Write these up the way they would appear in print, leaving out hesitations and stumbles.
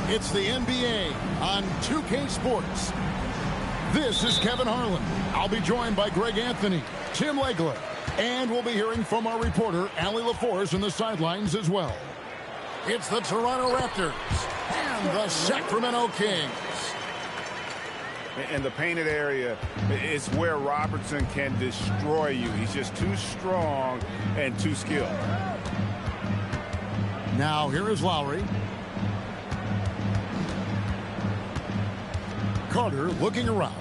It's the NBA on 2K Sports. This is Kevin Harlan. I'll be joined by Greg Anthony, Tim Legler, and we'll be hearing from our reporter, Allie LaForce, in the sidelines as well. It's the Toronto Raptors and the Sacramento Kings. In the painted area, it's where Robertson can destroy you. He's just too strong and too skilled. Now here is Lowry. Carter looking around.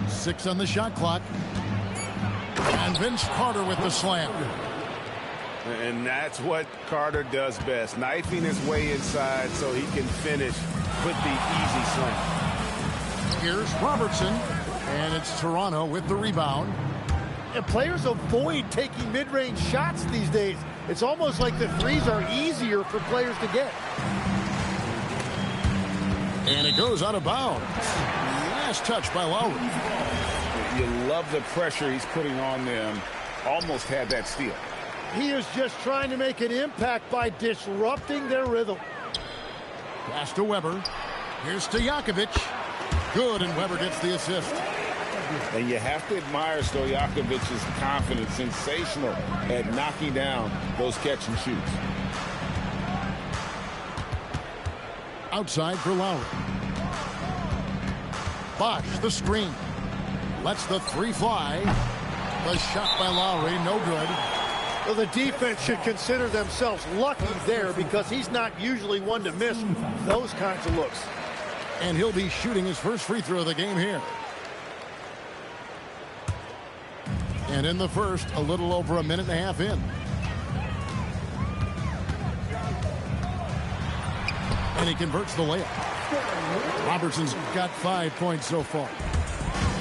6 on the shot clock. And Vince Carter with the slam. And that's what Carter does best, knifing his way inside so he can finish with the easy slam. Here's Robertson, and it's Toronto with the rebound. And players avoid taking mid-range shots these days. It's almost like the threes are easier for players to get. And it goes out of bounds. Last touch by Lowry. You love the pressure he's putting on them. Almost had that steal. He is just trying to make an impact by disrupting their rhythm. Pass to Weber. Here's Stojakovic. Good, and Weber gets the assist. And you have to admire Stojakovic's confidence. Sensational at knocking down those catch and shoots. Outside for Lowry. Bosch, the screen. Lets the three fly. The shot by Lowry, no good. Well, the defense should consider themselves lucky there because he's not usually one to miss those kinds of looks. And he'll be shooting his first free throw of the game here. And in the first, a little over a minute and a half in. And he converts the layup. Robertson's got 5 points so far.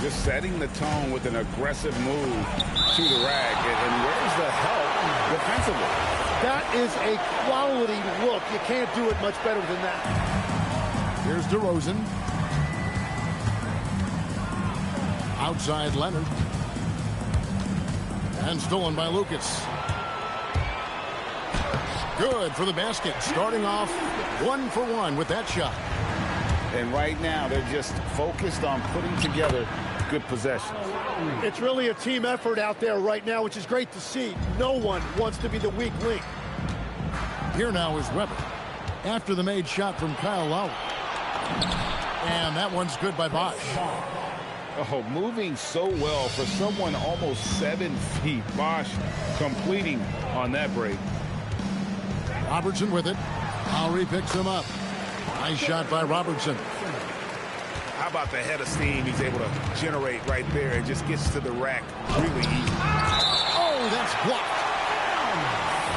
Just setting the tone with an aggressive move to the rack. And where's the help defensively? That is a quality look. You can't do it much better than that. Here's DeRozan. Outside Leonard. And stolen by Lucas. Good for the basket. Starting off 1 for 1 with that shot. And right now they're just focused on putting together good possessions. It's really a team effort out there right now, which is great to see. No one wants to be the weak link. Here now is Weber. After the made shot from Kyle Lowry. And that one's good by Bosch. Oh, moving so well for someone almost 7 feet. Bosch completing on that break. Robertson with it. Lowry picks him up. Nice shot by Robertson. How about the head of steam he's able to generate right there? It just gets to the rack really easy. Oh, that's blocked.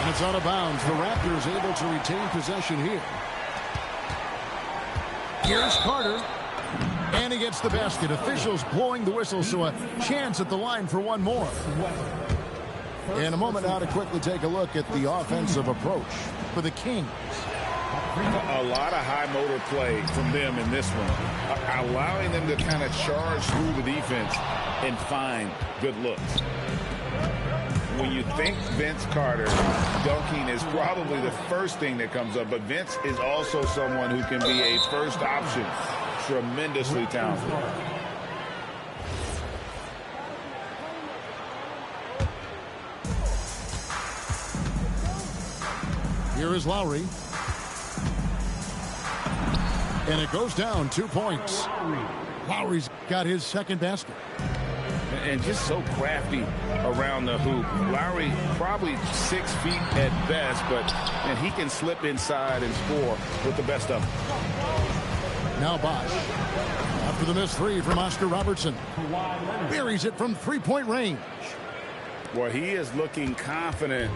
And it's out of bounds. The Raptors able to retain possession here. Here's Carter. And he gets the basket. Officials blowing the whistle, so a chance at the line for one more. In a moment now to quickly take a look at the offensive approach for the Kings. A lot of high motor play from them in this one, allowing them to kind of charge through the defense and find good looks. When you think Vince Carter, dunking is probably the first thing that comes up, but Vince is also someone who can be a first option. Tremendously talented. Here is Lowry. And it goes down 2 points. Lowry's got his second basket. And just so crafty around the hoop. Lowry probably 6 feet at best, and he can slip inside and score with the best of them. Now Bosch. After the missed three from Oscar Robertson. Buries it from three-point range. Boy, he is looking confident.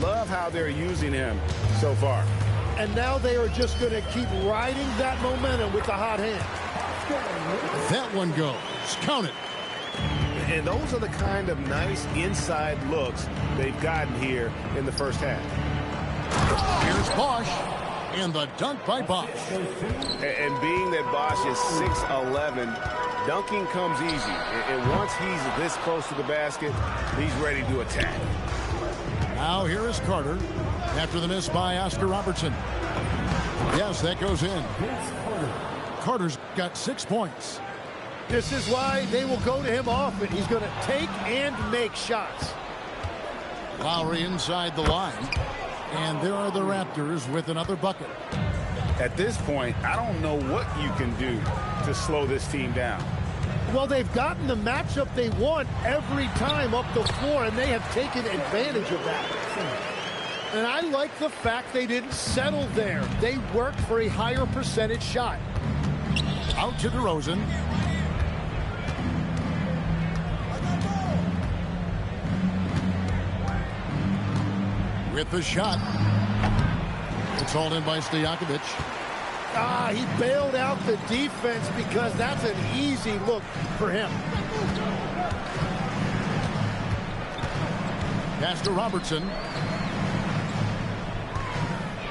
Love how they're using him so far. And now they are just going to keep riding that momentum with the hot hand. That one goes. Count it. And those are the kind of nice inside looks they've gotten here in the first half. Here's Bosch. And the dunk by Bosch. And being that Bosch is 6'11", dunking comes easy. And once he's this close to the basket, he's ready to attack. Now here is Carter after the miss by Oscar Robertson. Yes, that goes in. Carter's got 6 points. This is why they will go to him often. He's going to take and make shots. Lowry inside the line. And there are the Raptors with another bucket. At this point, I don't know what you can do to slow this team down. Well, they've gotten the matchup they want every time up the floor, and they have taken advantage of that. And I like the fact they didn't settle there. They worked for a higher percentage shot. Out to DeRozan. With the shot. It's hauled in by Stojakovic. He bailed out the defense because that's an easy look for him. Pass to Robertson.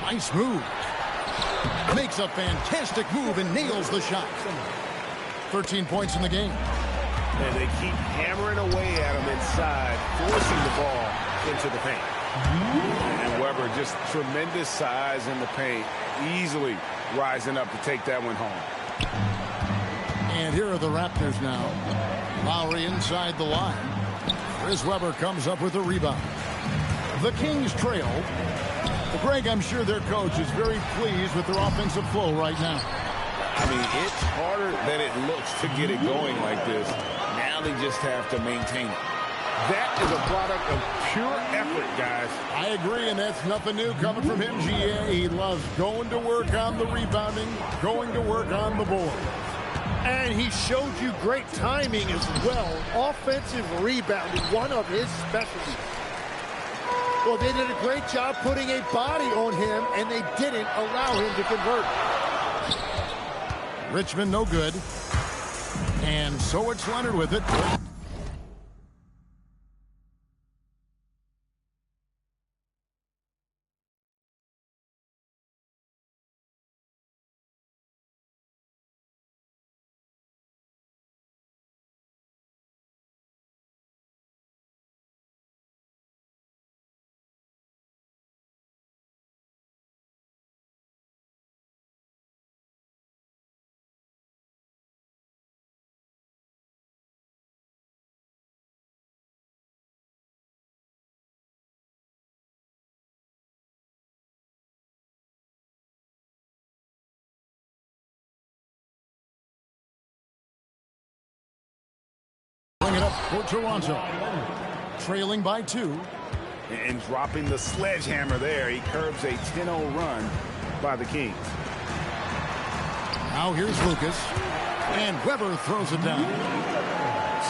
Nice move. Makes a fantastic move and nails the shot. 13 points in the game. And they keep hammering away at him inside, forcing the ball into the paint. And Weber, just tremendous size in the paint, easily rising up to take that one home. And here are the Raptors now. Lowry inside the line. Chris Weber comes up with a rebound. The Kings trail. Greg, I'm sure their coach is very pleased with their offensive flow right now. I mean, it's harder than it looks to get it going like this. Now they just have to maintain it. That is a product of pure effort, guys. I agree, and that's nothing new coming from him, GA. He loves going to work on the rebounding, going to work on the board. And he showed you great timing as well. Offensive rebounding, one of his specialties. Well, they did a great job putting a body on him, and they didn't allow him to convert. Richmond no good. And so it's Leonard with it. Bring it up for Toronto. Trailing by 2. And dropping the sledgehammer there, he curbs a 10-0 run by the Kings. Now here's Lucas. And Weber throws it down.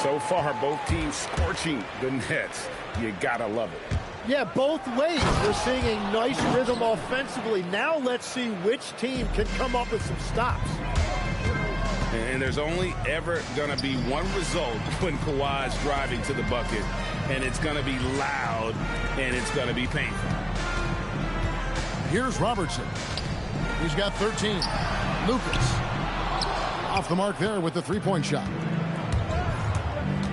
So far, both teams scorching the nets. You gotta love it. Yeah, both ways. We're seeing a nice rhythm offensively. Now let's see which team can come up with some stops. And there's only ever going to be one result when Kawhi's driving to the bucket, and it's going to be loud, and it's going to be painful. Here's Robertson. He's got 13. Lucas. Off the mark there with the three-point shot.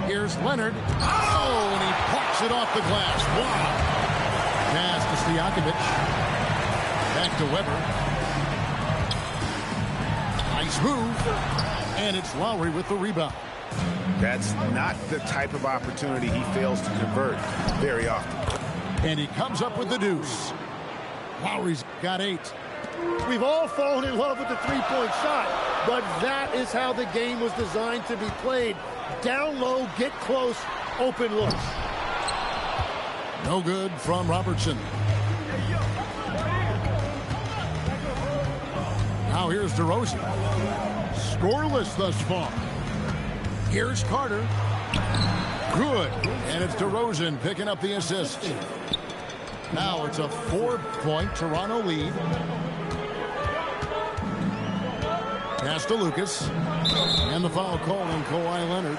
Here's Leonard. Oh, and he pops it off the glass. Wow. Pass to Stojakovic. Back to Weber. Nice move. And it's Lowry with the rebound. That's not the type of opportunity he fails to convert very often. And he comes up with the deuce. Lowry's got 8. We've all fallen in love with the three-point shot, but that is how the game was designed to be played. Down low, get close, open looks. No good from Robertson. Now here's DeRozan. Scoreless thus far. Here's Carter. Good. And it's DeRozan picking up the assist. Now it's a 4-point Toronto lead. Pass to Lucas. And the foul call on Kawhi Leonard.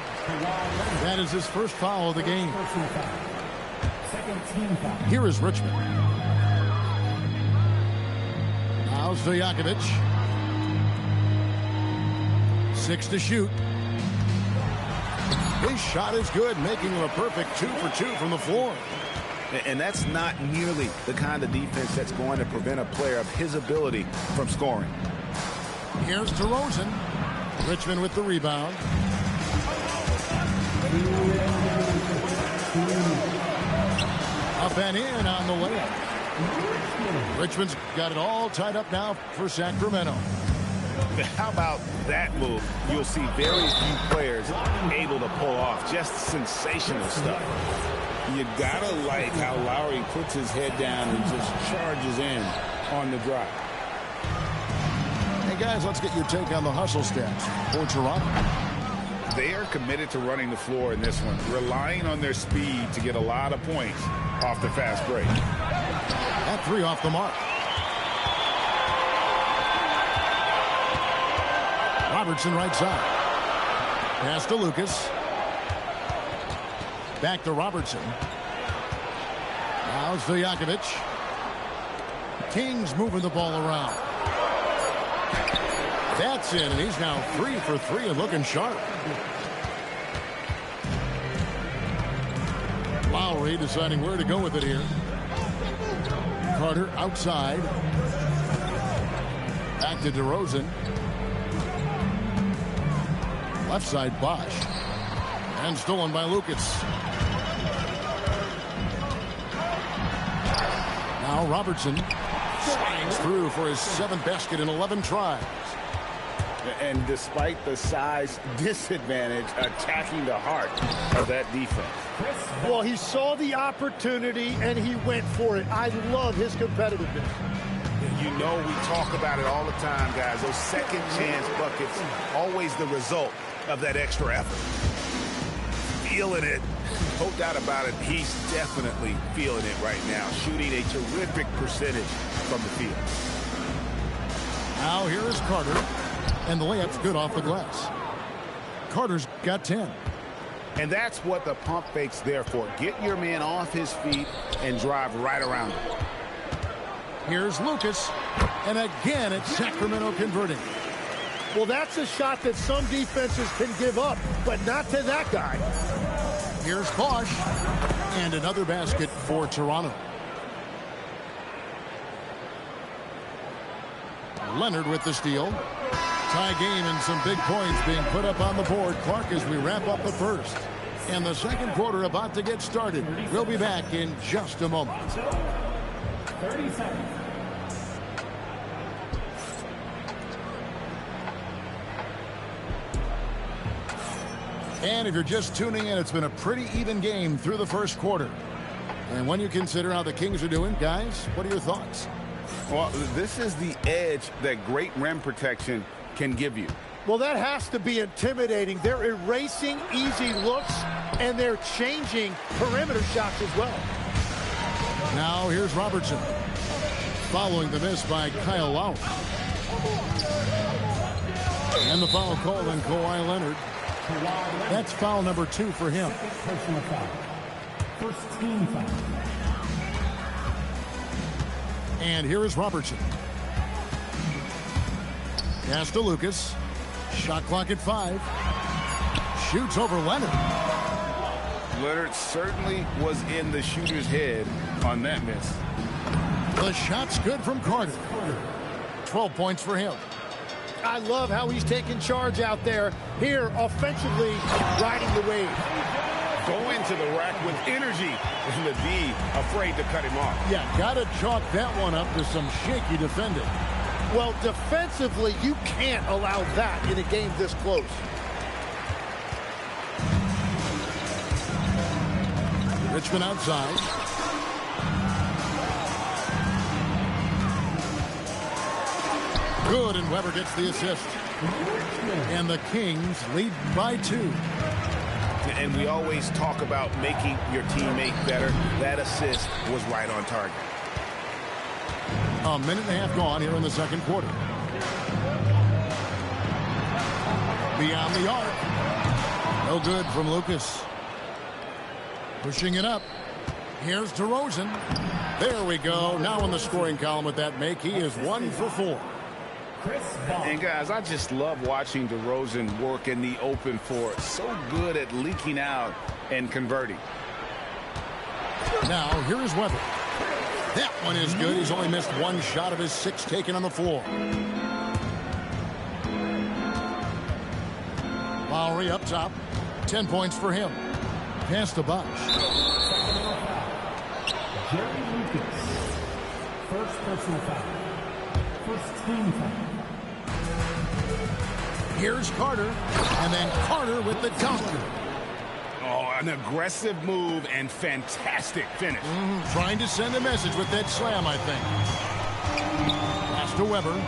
That is his first foul of the game. Here is Richmond. Now Stojakovic. 6 to shoot. His shot is good, making him a perfect 2 for 2 from the floor. And that's not nearly the kind of defense that's going to prevent a player of his ability from scoring. Here's DeRozan. Richmond with the rebound. Up and in on the layup. Richmond's got it all tied up now for Sacramento. How about that move? You'll see very few players able to pull off just sensational stuff. You gotta like how Lowry puts his head down and just charges in on the drive. Hey guys, let's get your take on the hustle stats for Toronto. They are committed to running the floor in this one, relying on their speed to get a lot of points off the fast break. That three off the mark. Robertson right side. Pass to Lucas. Back to Robertson. Now it's Stojakovic. Kings moving the ball around. That's in, and he's now 3 for 3 and looking sharp. Lowry deciding where to go with it here. Carter outside. Back to DeRozan. Left side, Bosch. And stolen by Lucas. Now Robertson slides through for his 7th basket in 11 tries. And despite the size disadvantage, attacking the heart of that defense. Well, he saw the opportunity and he went for it. I love his competitiveness. You know, we talk about it all the time, guys. Those second chance buckets, always the result of that extra effort. Feeling it. No doubt about it, he's definitely feeling it right now. Shooting a terrific percentage from the field. Now here is Carter. And the layup's good off the glass. Carter's got 10. And that's what the pump fake's there for. Get your man off his feet and drive right around him. Here's Lucas. And again, it's Sacramento converting. Well, that's a shot that some defenses can give up, but not to that guy. Here's Bosch. And another basket for Toronto. Leonard with the steal. Tie game and some big points being put up on the board. Clark, as we wrap up the first. And the second quarter about to get started. We'll be back in just a moment. 30 seconds. And if you're just tuning in, it's been a pretty even game through the first quarter. And when you consider how the Kings are doing, guys, what are your thoughts? Well, this is the edge that great rim protection can give you. Well, that has to be intimidating. They're erasing easy looks, and they're changing perimeter shots as well. Now here's Robertson. Following the miss by Kyle Lowry. And the foul called on Kawhi Leonard. That's foul number 2 for him. Personal foul. First team foul. And here is Robertson. Pass to Lucas. Shot clock at 5. Shoots over Leonard. Leonard certainly was in the shooter's head on that miss. The shot's good from Carter. 12 points for him. I love how he's taking charge out there. Here, offensively, riding the wave. Going to the rack with energy, and the D afraid to cut him off. Yeah, got to chalk that one up to some shaky defending. Well, defensively, you can't allow that in a game this close. Richmond outside. Good, and Weber gets the assist. And the Kings lead by 2. And we always talk about making your teammate better. That assist was right on target. A minute and a half gone here in the second quarter. Beyond the arc. No good from Lucas. Pushing it up. Here's DeRozan. There we go. Now in the scoring column with that make. He is 1 for 4. And guys, I just love watching DeRozan work in the open floor. So good at leaking out and converting. Now, here is Weber. That one is good. He's only missed one shot of his 6 taken on the floor. Lowry up top. 10 points for him. Pass to Bosch. Jerry Lucas. First personal foul. First team foul. Here's Carter. And then Carter with the dunker. Oh, an aggressive move and fantastic finish. Trying to send a message with that slam, I think. Pass to Weber.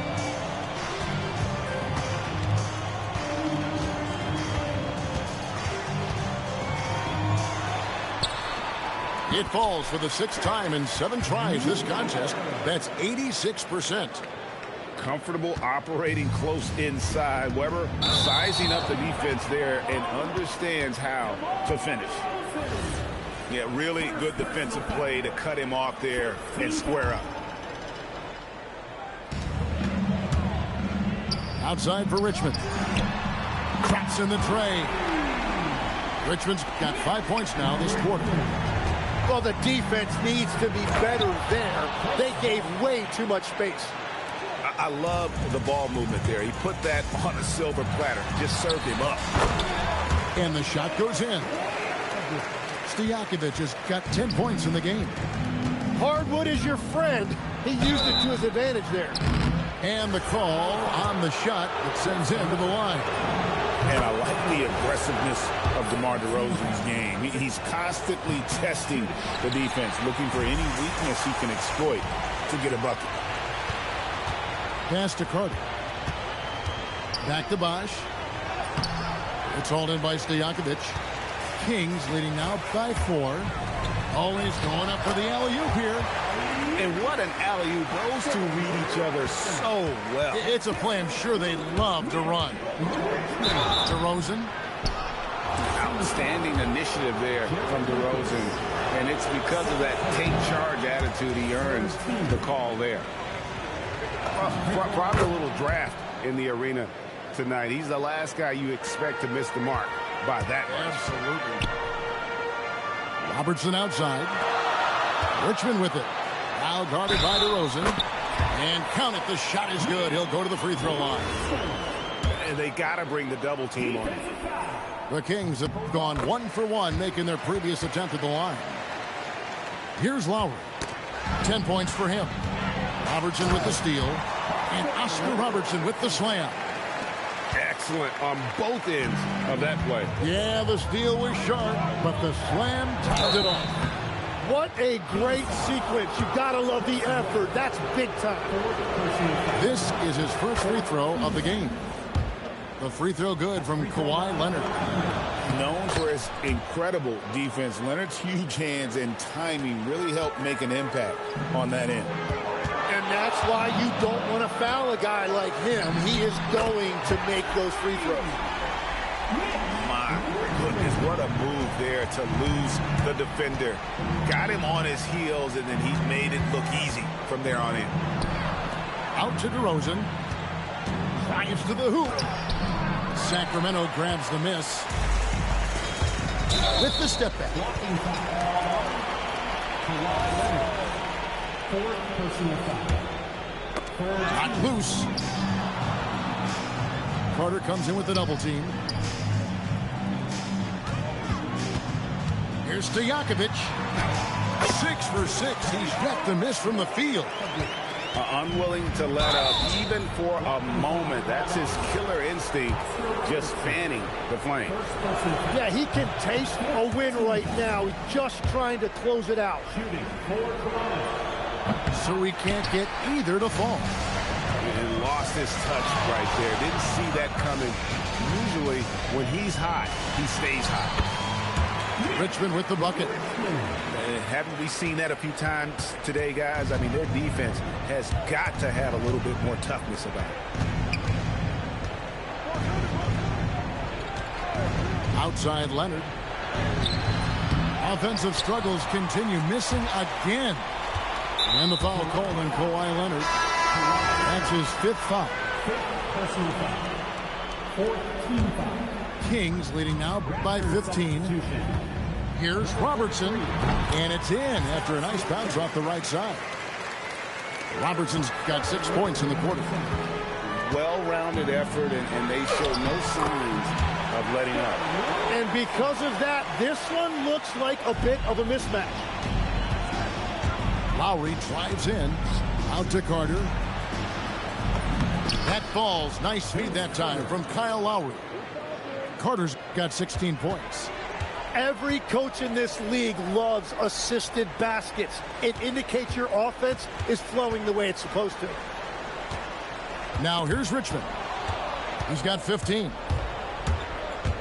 It falls for the 6th time in 7 tries this contest. That's 86%. Comfortable operating close inside. Weber sizing up the defense there and understands how to finish. Yeah, really good defensive play to cut him off there and square up. Outside for Richmond. Traps in the tray. Richmond's got 5 points now this quarter. Well, the defense needs to be better there. They gave way too much space. I love the ball movement there. He put that on a silver platter. Just served him up. And the shot goes in. Stojakovic has got 10 points in the game. Hardwood is your friend. He used it to his advantage there. And the call on the shot that sends him to the line. And I like the aggressiveness of DeMar DeRozan's game. He's constantly testing the defense, looking for any weakness he can exploit to get a bucket. Pass to Carter. Back to Bosch. It's hauled in by Stojakovic. Kings leading now by 4. Always going up for the alley-oop here. And what an alley-oop. Those two read each other so well. It's a play I'm sure they love to run. DeRozan. Outstanding initiative there from DeRozan. And it's because of that take charge attitude he earns the call there. Probably a little draft in the arena tonight. He's the last guy you expect to miss the mark by that much. Absolutely. Robertson outside. Richmond with it. Now guarded by DeRozan. And count it, the shot is good. He'll go to the free throw line. And they got to bring the double team on. The Kings have gone 1 for 1, making their previous attempt at the line. Here's Lowry. 10 points for him. Robertson with the steal. And Oscar Robertson with the slam. Excellent on both ends of that play. Yeah, the steal was sharp, but the slam topped it off. What a great sequence. You gotta love the effort. That's big time. This is his first free throw of the game. The free throw good from Kawhi Leonard. Known for his incredible defense, Leonard's huge hands and timing really helped make an impact on that end. And that's why you don't want to foul a guy like him. He is going to make those free throws. My goodness, what a move there to lose the defender. Got him on his heels, and then he's made it look easy from there on in. Out to DeRozan. Drives to the hoop. Sacramento grabs the miss. With the step back. Fourth personal foul. Not loose. Carter comes in with the double team. Here's Stojakovic. 6 for 6. He's yet to miss from the field. Unwilling to let up even for a moment. That's his killer instinct, just fanning the flame. Yeah, he can taste a win right now. He's just trying to close it out. So he can't get either to fall. And lost his touch right there. Didn't see that coming. Usually, when he's hot, he stays hot. Richmond with the bucket. Haven't we seen that a few times today, guys? I mean, their defense has got to have a little bit more toughness about it. Outside Leonard. Offensive struggles continue, missing again. And the foul called on Kawhi Leonard. That's his 5th foul. Personal foul. Fourth team foul. Kings leading now by 15. Here's Robertson, and it's in after a nice bounce off the right side. Robertson's got 6 points in the quarter. Well-rounded effort, and they show no signs of letting up. And because of that, this one looks like a bit of a mismatch. Lowry drives in, out to Carter. That falls. Nice feed that time from Kyle Lowry. Carter's got 16 points. Every coach in this league loves assisted baskets. It indicates your offense is flowing the way it's supposed to. Now here's Richmond. He's got 15.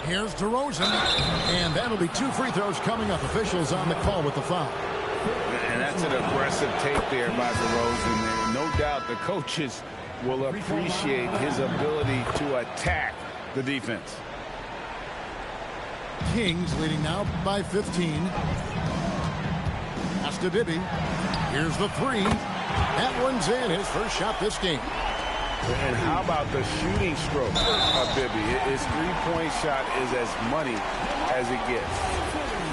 Here's DeRozan. And that'll be 2 free throws coming up. Officials on the call with the foul. And that's an aggressive take there by DeRozan. And no doubt the coaches will appreciate his ability to attack the defense. Kings leading now by 15. Pass to Bibby. Here's the 3. That one's in. His first shot this game. And how about the shooting stroke of Bibby? His three-point shot is as money as it gets.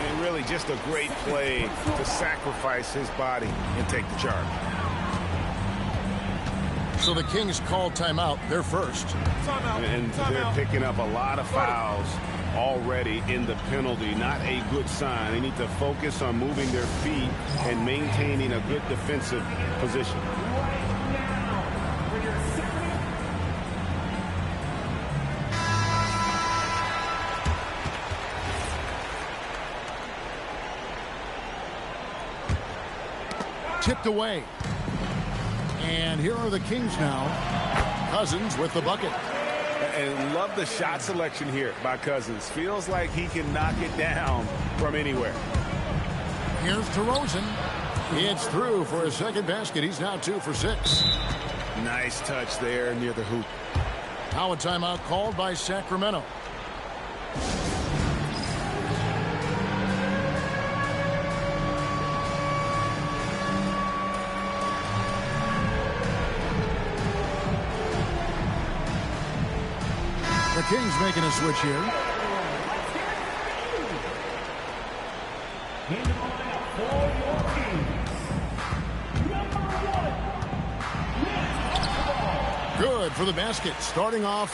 And really just a great play to sacrifice his body and take the charge. So the Kings call timeout. They're first. And they're picking up a lot of fouls already in the penalty. Not a good sign. They need to focus on moving their feet and maintaining a good defensive position. Tipped away. And here are the Kings now. Cousins with the bucket. And love the shot selection here by Cousins. Feels like he can knock it down from anywhere. Here's DeRozan. It's through for a second basket. He's now 2 for 6. Nice touch there near the hoop. Now a timeout called by Sacramento. The Kings making a switch here. Good for the basket. Starting off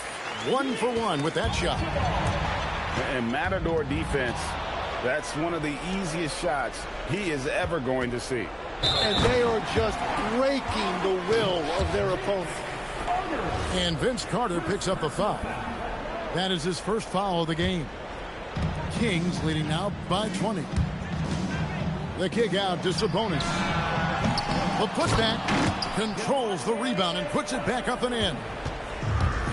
1 for 1 with that shot. And Matador defense, that's one of the easiest shots he is ever going to see. And they are just breaking the will of their opponent. And Vince Carter picks up the foul. That is his first foul of the game. Kings leading now by 20. The kick out to Sabonis. The putback controls the rebound and puts it back up and in.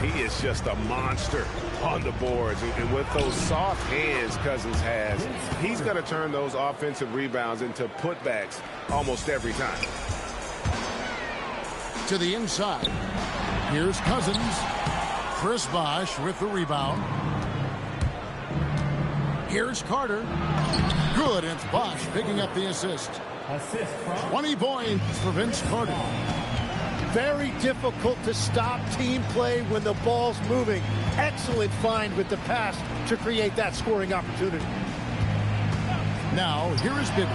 He is just a monster on the boards. And with those soft hands Cousins has, he's going to turn those offensive rebounds into putbacks almost every time. To the inside. Here's Cousins. Chris Bosh with the rebound. Here's Carter. Good, and it's Bosh picking up the assist. 20 points for Vince Carter. Very difficult to stop team play when the ball's moving. Excellent find with the pass to create that scoring opportunity. Now, here is Bibby.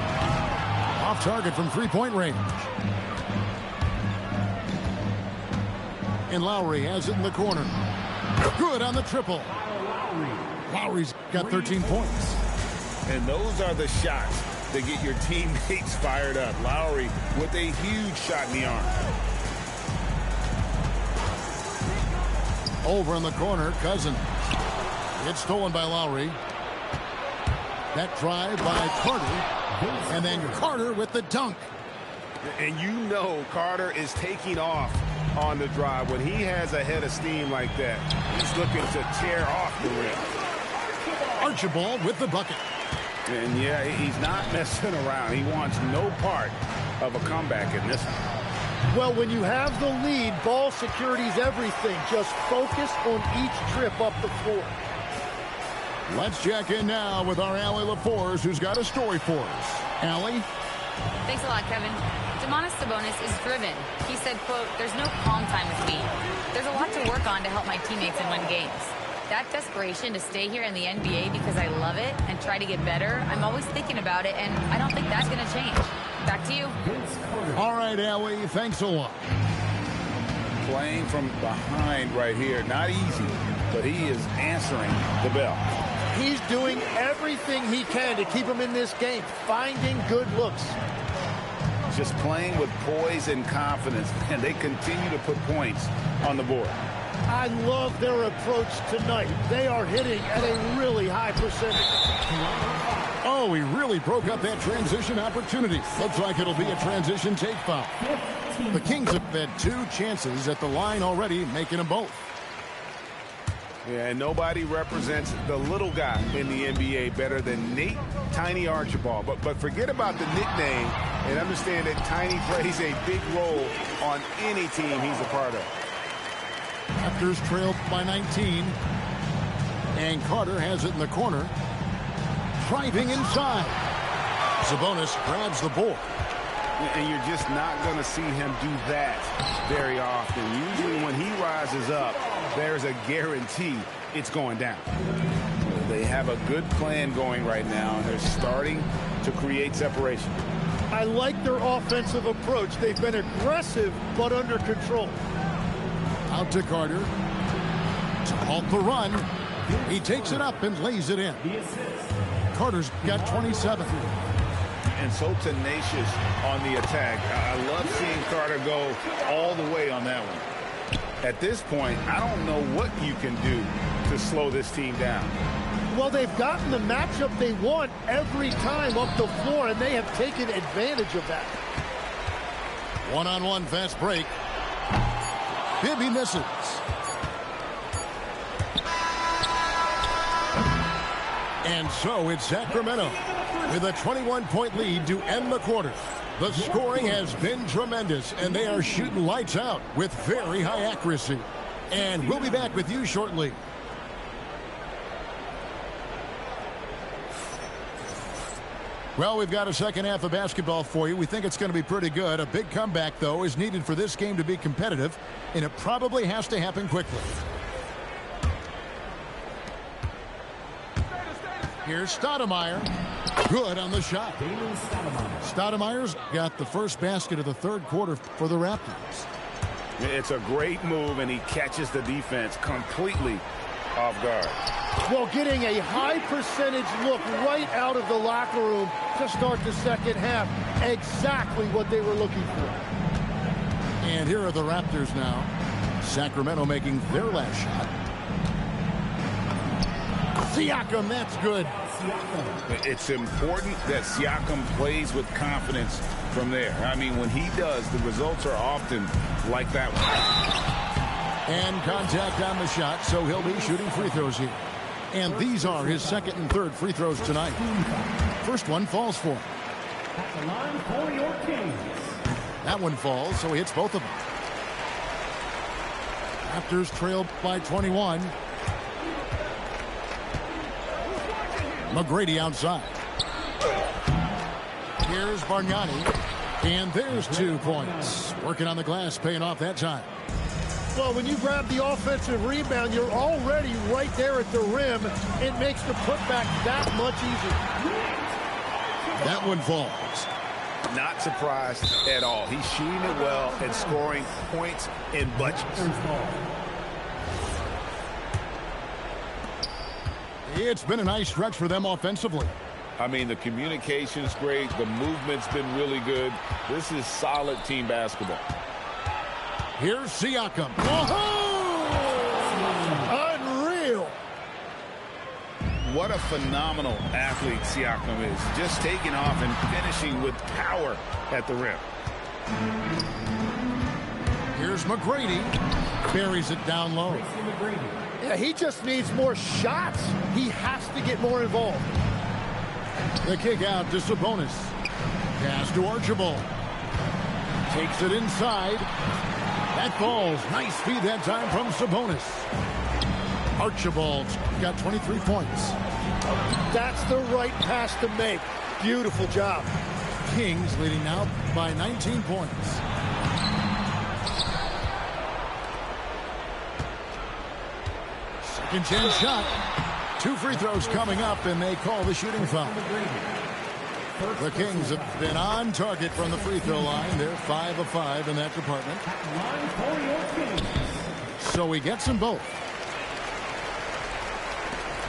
Off target from three-point range. And Lowry has it in the corner. Good on the triple. Lowry's got 13 points. And those are the shots that get your teammates fired up. Lowry with a huge shot in the arm. Over in the corner, Cousins. It's stolen by Lowry. That drive by Carter. And then Carter with the dunk. And you know Carter is taking off on the drive. When he has a head of steam like that, he's looking to tear off the rim. Archibald with the bucket. And yeah, he's not messing around. He wants no part of a comeback in this one. Well, when you have the lead, ball security is everything. Just focus on each trip up the floor. Let's check in now with our Allie LaForce, who's got a story for us. Allie? Thanks a lot, Kevin. Domantas Sabonis is driven. He said, quote, "There's no calm time with me. There's a lot to work on to help my teammates and win games." that desperation to stay here in the NBA because I love it and try to get better, I'm always thinking about it, and I don't think that's going to change. Back to you. All right, Allie, thanks a lot. Playing from behind right here, not easy, but he is answering the bell. He's doing everything he can to keep him in this game, finding good looks. Just playing with poise and confidence, and they continue to put points on the board. I love their approach tonight. They are hitting at a really high percentage. Oh, he really broke up that transition opportunity. Looks like it'll be a transition take foul. The Kings have had 2 chances at the line already, making them both. Yeah, and nobody represents the little guy in the NBA better than Nate Tiny Archibald. But forget about the nickname and understand that Tiny plays a big role on any team he's a part of. Raptors trailed by 19. And Carter has it in the corner. Driving inside. Sabonis grabs the board. And you're just not going to see him do that very often. Usually when he rises up, there's a guarantee it's going down. They have a good plan going right now, and they're starting to create separation. I like their offensive approach. They've been aggressive, but under control. Out to Carter. To halt the run. He takes it up and lays it in. Carter's got 27. And so tenacious on the attack. I love seeing Carter go all the way on that one. At this point, I don't know what you can do to slow this team down. Well, they've gotten the matchup they want every time up the floor, and they have taken advantage of that. One-on-one fast break. Bibby misses. And so it's Sacramento with a 21-point lead to end the quarter. The scoring has been tremendous, and they are shooting lights out with very high accuracy. And we'll be back with you shortly. Well, we've got a second half of basketball for you. We think it's going to be pretty good. A big comeback, though, is needed for this game to be competitive, and it probably has to happen quickly. Here's Stoudemire. Good on the shot. Stoudemire's got the first basket of the third quarter for the Raptors. It's a great move, and he catches the defense completely off guard. Well, getting a high percentage look right out of the locker room to start the second half. Exactly what they were looking for. And here are the Raptors now. Sacramento making their last shot. Siakam, that's good. It's important that Siakam plays with confidence from there. I mean, when he does, the results are often like that one. And contact on the shot, so he'll be shooting free throws here. And these are his second and third free throws tonight. First one falls for him. At the line for your Kings. That one falls, so he hits both of them. Raptors trailed by 21. McGrady outside. Here's Bargnani. And there's 2 points. Working on the glass, paying off that time. Well, when you grab the offensive rebound, you're already right there at the rim. It makes the putback that much easier. That one falls. Not surprised at all. He's shooting it well and scoring points in bunches. It's been a nice stretch for them offensively. I mean, the communication's great. The movement's been really good. This is solid team basketball. Here's Siakam. Oh! Unreal. What a phenomenal athlete Siakam is. Just taking off and finishing with power at the rim. Here's McGrady. Buries it down low. Yeah, he just needs more shots. He has to get more involved. The kick out to Sabonis. Pass to Archibald. Takes it inside. That falls. Nice feed that time from Sabonis. Archibald's got 23 points. That's the right pass to make. Beautiful job. Kings leading now by 19 points. Second chance shot. 2 free throws coming up, and they call the shooting foul. The Kings have been on target from the free throw line. They're 5 of 5 in that department. So he gets them both.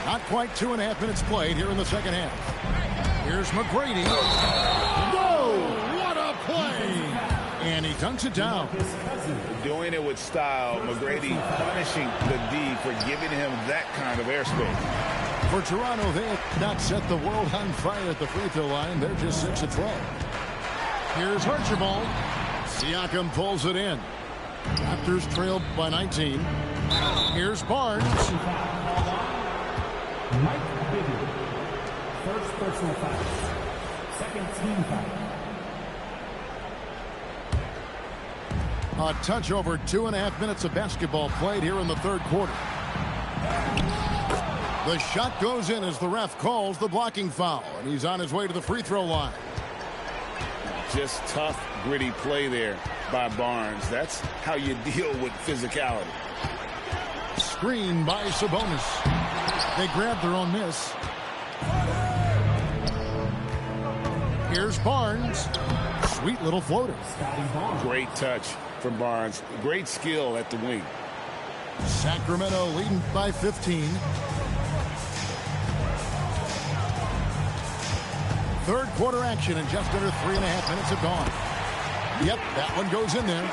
Not quite 2.5 minutes played here in the second half. Here's McGrady. Whoa! What a play! And he dunks it down. Doing it with style. McGrady punishing the D for giving him that kind of airspace. For Toronto, they have not set the world on fire at the free throw line. They're just 6 of 12. Here's Archibald. Siakam pulls it in. Raptors trailed by 19. Here's Barnes. Mike Bibby. First personal foul. Second team foul. A touch over 2.5 minutes of basketball played here in the third quarter. The shot goes in as the ref calls the blocking foul, and he's on his way to the free throw line. Just tough, gritty play there by Barnes. That's how you deal with physicality. Screen by Sabonis. They grab their own miss. Here's Barnes. Sweet little floater. Great touch from Barnes. Great skill at the wing. Sacramento leading by 15. Third quarter action, and just under 3.5 minutes have gone. Yep, that one goes in there.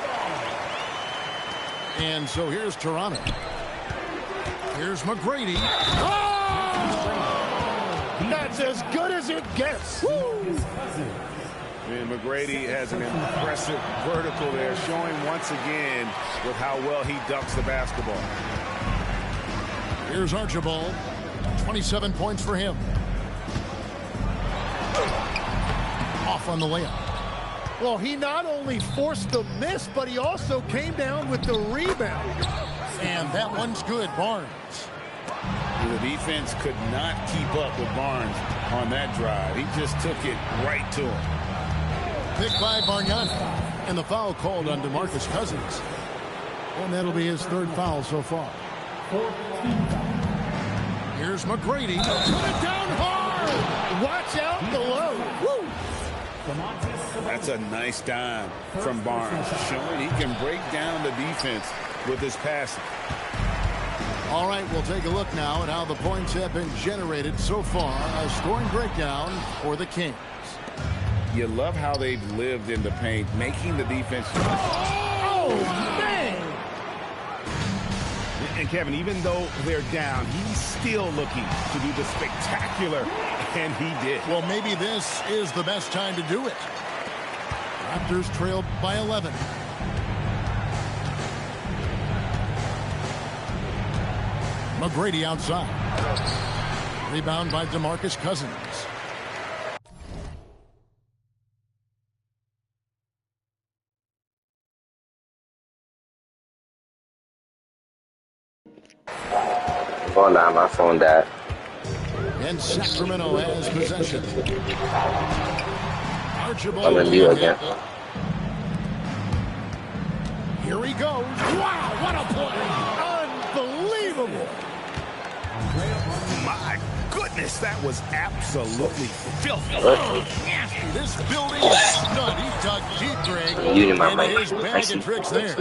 And so here's Toronto. Here's McGrady. Oh! That's as good as it gets. Woo! And McGrady has an impressive vertical there, showing once again with how well he dunks the basketball. Here's Archibald. 27 points for him. Off on the layup. Well, he not only forced the miss, but he also came down with the rebound. And that one's good, Barnes. The defense could not keep up with Barnes on that drive. He just took it right to him. Picked by Bargnani. And the foul called on DeMarcus Cousins. And that'll be his third foul so far. Here's McGrady. Put it down hard. Watch out below. Woo! That's a nice dime from Barnes, showing he can break down the defense with his passing. All right, we'll take a look now at how the points have been generated so far. A scoring breakdown for the Kings. You love how they've lived in the paint, making the defense. Oh, man! And Kevin, even though they're down, he's still looking to do the spectacular, and he did. Well, maybe this is the best time to do it. Raptors trailed by 11. McGrady outside. Rebound by DeMarcus Cousins. Phone down, my phone died. And Sacramento has possession. Archibald. I'm in view again. Here he goes. Wow, what a play. Unbelievable. My goodness, that was absolutely filthy. This building is stud. He dug deep, Greg. You need my And mic. his bag of tricks there.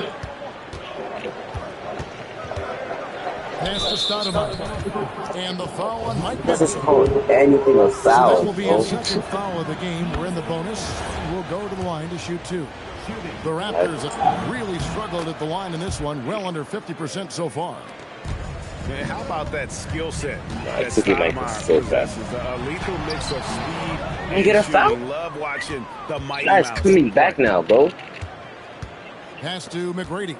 Pass to Stoudemire. And the foul on Mike. This is called anything a So foul. this will be his second foul of the game. We're in the bonus. We'll go to the line to shoot 2. The Raptors have really struggled at the line in this one. Well under 50% so far. Man, how about that skill set that It's a good night. Stoudemire So fast. possesses? A lethal mix of speed and get a foul? shooting. Love watching the Mighty Guys, Mouse. coming back now, bro. Pass to McGrady.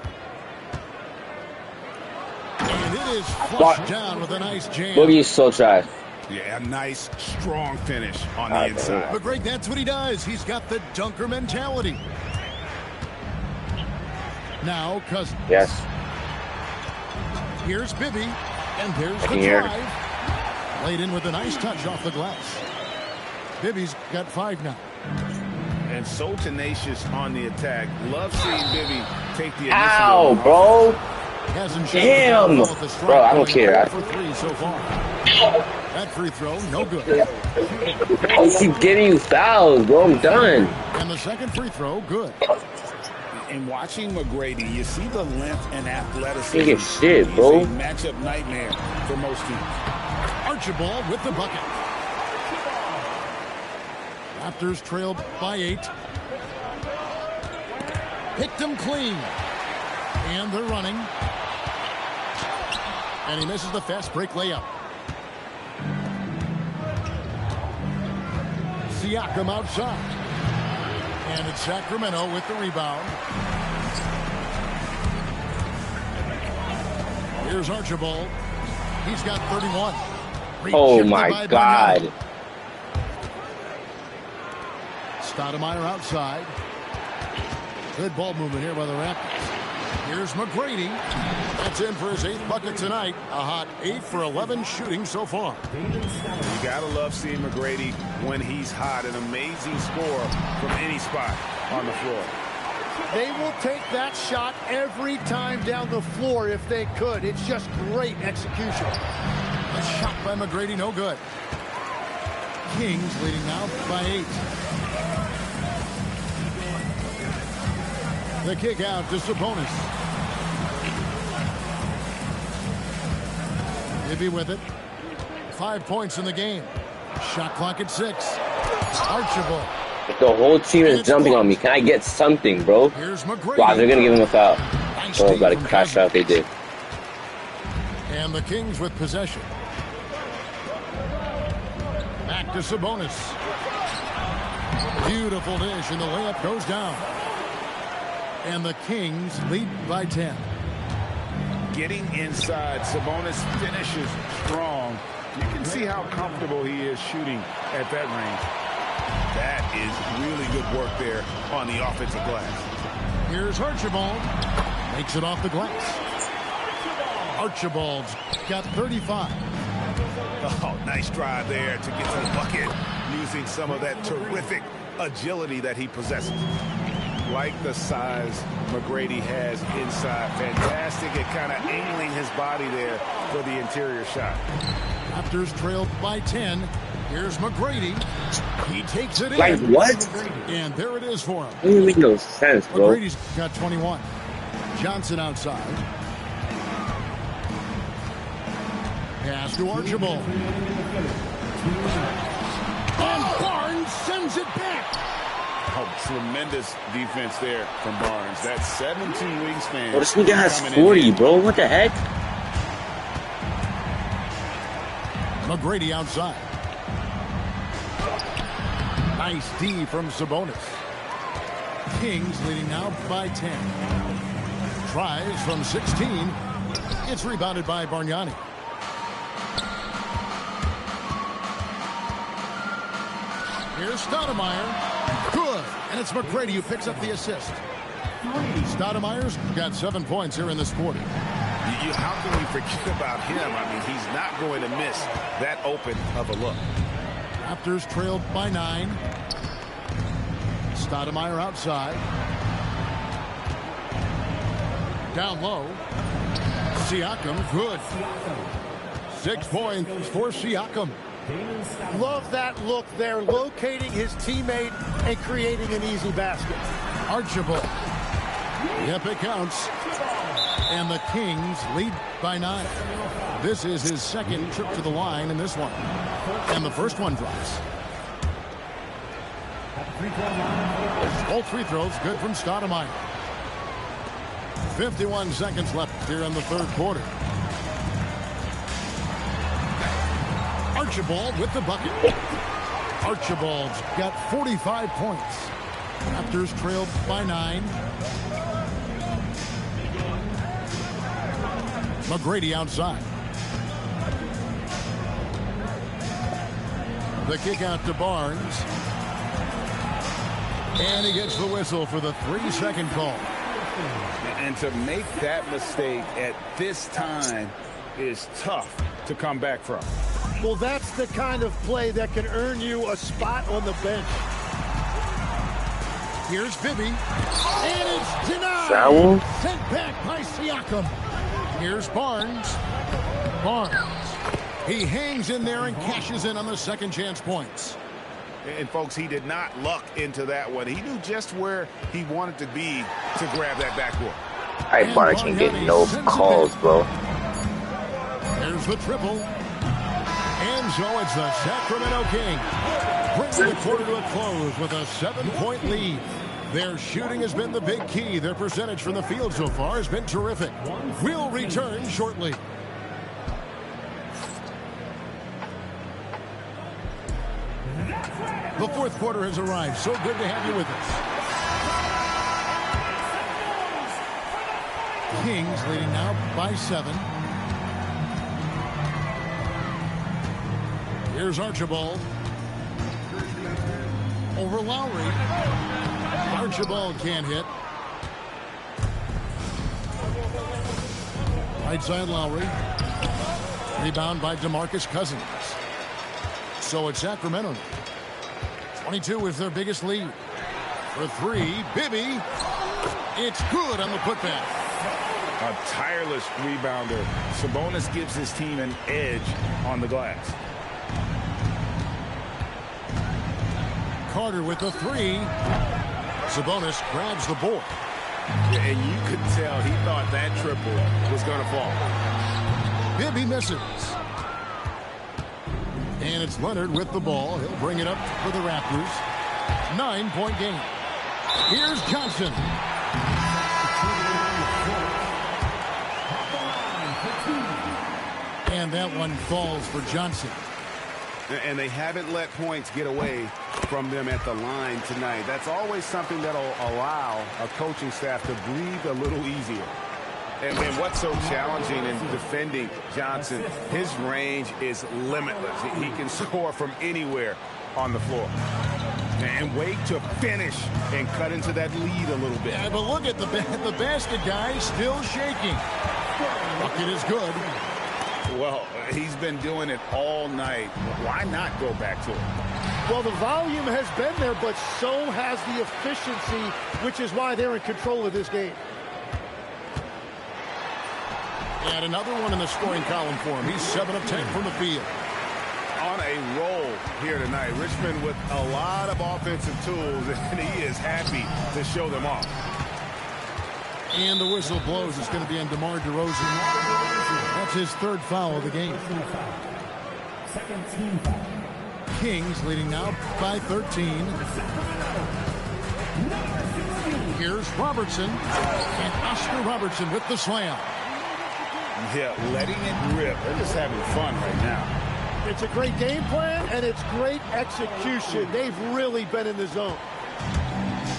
And it is flushed down with a nice jam. Boogie is so trash. Yeah, a nice, strong finish on the inside. But Greg, that's what he does. He's got the dunker mentality. Now, Cousins. Yes. Here's Bibby, and there's the Here. drive. Laid in with a nice touch off the glass. Bibby's got 5 now. And so tenacious on the attack. Love seeing Bibby take the initiative. Ow, bro. Hasn't Damn! shot the Bro, I don't care. For 3 so far. That free throw, no good. I keep getting you fouls, bro. I'm done. And the second free throw, good. And watching McGrady, you see the length and athleticism. Take a shit, bro. He's a matchup nightmare for most teams. Archibald with the bucket. Raptors trailed by 8. Picked him clean. And they're running. And he misses the fast break layup. Siakam outside. And it's Sacramento with the rebound. Here's Archibald. He's got 31. Oh my God. Stoudemire outside. Good ball movement here by the Raptors. Here's McGrady. That's in for his 8th bucket tonight. A hot 8 for 11 shooting so far. You gotta love seeing McGrady when he's hot. An amazing score from any spot on the floor. They will take that shot every time down the floor if they could. It's just great execution. A shot by McGrady, no good. Kings leading now by 8. The kick out to Sabonis. Ibby with it. 5 points in the game. Shot clock at 6. Archibald. The whole team is jumping on me. Can I get something, bro? Here's McGrady. Wow, they're going to give him a foul. Nice Oh, about to from crash out. They did. And the Kings with possession. Back to Sabonis. Beautiful dish, and the layup goes down. And the Kings lead by 10. Getting inside, Sabonis finishes strong. You can see how comfortable he is shooting at that range. That is really good work there on the offensive glass. Here's Archibald. Makes it off the glass. Archibald's got 35. Oh, nice drive there to get to the bucket using some of that terrific agility that he possesses. Like the size McGrady has inside. Fantastic at kind of angling his body there for the interior shot. Raptors trailed by 10. Here's McGrady. He takes it in. Like what? And there it is for him. That doesn't make no sense, bro. McGrady's got 21. Johnson outside. Pass to Archibald. And Barnes sends it back. Oh, tremendous defense there from Barnes. That 17 wingspan. Bro, this nigga has 40, bro. What the heck? McGrady outside. Nice D from Sabonis. Kings leading now by 10. Tries from 16. It's rebounded by Bargnani. Here's Stoudemire. Good. And it's McGrady who picks up the assist. Stoudemire's got 7 points here in this quarter. How can we forget about him? I mean, he's not going to miss that open of a look. Raptors trailed by 9. Stoudemire outside. Down low. Siakam, good. 6 points for Siakam. Love that look there, locating his teammate and creating an easy basket. Archibald. Yep, it counts. And the Kings lead by 9. This is his second trip to the line in this one. And the first one drops. Both free throws good from Stoudemire. 51 seconds left here in the third quarter. Archibald with the bucket. Archibald's got 45 points. Raptors trailed by 9. McGrady outside. The kick out to Barnes. And he gets the whistle for the 3-second call. And to make that mistake at this time is tough to come back from. Well, that's the kind of play that can earn you a spot on the bench. Here's Bibby. And it's denied. Foul? Sent back by Siakam. Here's Barnes. Barnes. He hangs in there and cashes in on the second chance points. And, folks, he did not luck into that one. He knew just where he wanted to be to grab that backboard. I Barnes can get no calls, bro. There's the triple. And so it's the Sacramento Kings bringing the quarter to a close with a 7-point lead. Their shooting has been the big key. Their percentage from the field so far has been terrific. We'll return shortly. The fourth quarter has arrived. So good to have you with us. Kings leading now by 7. Here's Archibald. Over Lowry. Archibald can't hit. Right side Lowry. Rebound by DeMarcus Cousins. So it's Sacramento. 22 is their biggest lead. For 3, Bibby. It's good on the putback. A tireless rebounder. Sabonis gives his team an edge on the glass. Carter with the 3. Sabonis grabs the board. And you could tell he thought that triple was going to fall. Bibby misses. And it's Leonard with the ball. He'll bring it up for the Raptors. 9-point game. Here's Johnson. And that one falls for Johnson. And they haven't let points get away from them at the line tonight. That's always something that'll allow a coaching staff to breathe a little easier. And what's so challenging in defending Johnson, his range is limitless. He can score from anywhere on the floor. And wait to finish and cut into that lead a little bit. Yeah, but look at the basket guy still shaking. Bucket is good. Well, he's been doing it all night. Why not go back to it? Well, the volume has been there, but so has the efficiency, which is why they're in control of this game. And another one in the scoring column for him. He's 7 of 10 from the field. On a roll here tonight. Richmond with a lot of offensive tools, and he is happy to show them off. And the whistle blows. It's going to be on DeMar DeRozan. That's his 3rd foul of the game. Second team foul. Kings leading now by 13. Here's Robertson. And Oscar Robertson with the slam. Yeah, letting it rip. They're just having fun right now. It's a great game plan, and it's great execution. They've really been in the zone.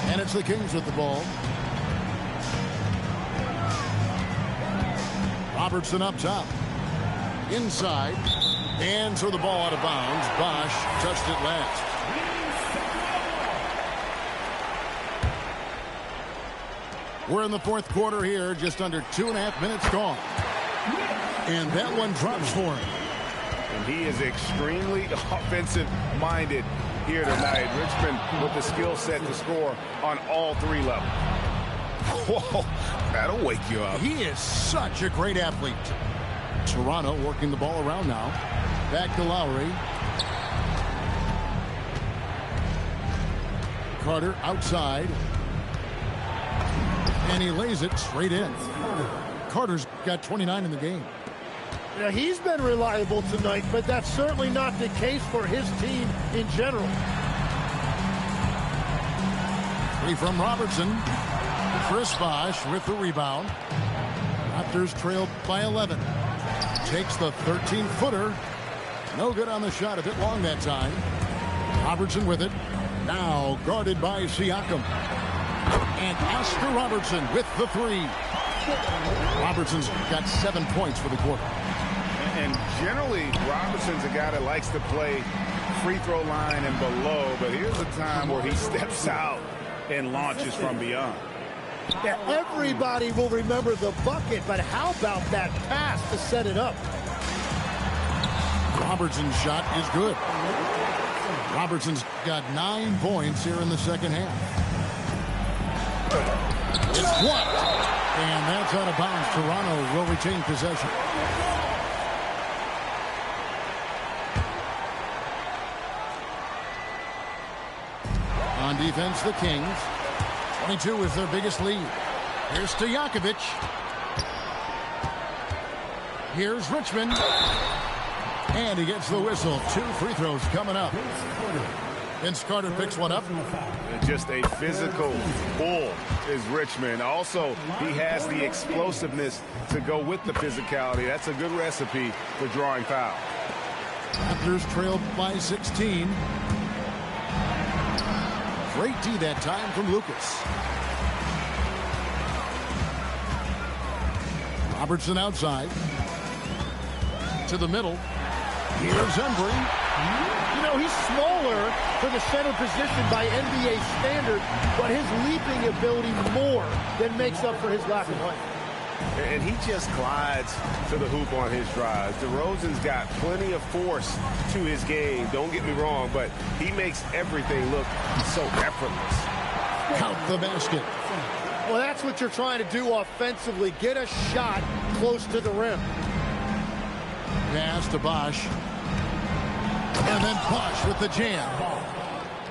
And it's the Kings with the ball. Robertson up top. Inside. And so the ball out of bounds. Bosch touched it last. We're in the fourth quarter here. Just under 2.5 minutes gone. And that one drops for him. And he is extremely offensive-minded here tonight. Richmond with the skill set to score on all 3 levels. Whoa, that'll wake you up. He is such a great athlete. Toronto working the ball around now. Back to Lowry. Carter outside. And he lays it straight in. Carter's got 29 in the game. Now, he's been reliable tonight, but that's certainly not the case for his team in general. 3 from Robertson. Chris Bosh with the rebound. Raptors trail by 11. Takes the 13-footer. No good on the shot. A bit long that time. Robertson with it. Now guarded by Siakam. And Oscar Robertson with the 3. Robertson's got 7 points for the quarter. And generally, Robertson's a guy that likes to play free throw line and below, but here's a time where he steps out and launches from beyond. Yeah, everybody will remember the bucket, but how about that pass to set it up? Robertson's shot is good. Robertson's got 9 points here in the second half. It's blocked. And that's out of bounds. Toronto will retain possession. On defense, the Kings. 22 is their biggest lead. Here's Stojakovic. Here's Richmond. And he gets the whistle. 2 free throws coming up. Vince Carter picks one up. Just a physical bull is Richmond. Also, he has the explosiveness to go with the physicality. That's a good recipe for drawing foul. Raptors trailed by 16. Great D that time from Lucas. Robertson outside. To the middle. Here's Embry. You know, he's smaller for the center position by NBA standard, but his leaping ability more than makes up for his lack of height. And he just glides to the hoop on his drives. DeRozan's got plenty of force to his game. Don't get me wrong, but he makes everything look so effortless. Count the basket. Well, that's what you're trying to do offensively. Get a shot close to the rim. Pass to Bosch. And then Bosch with the jam.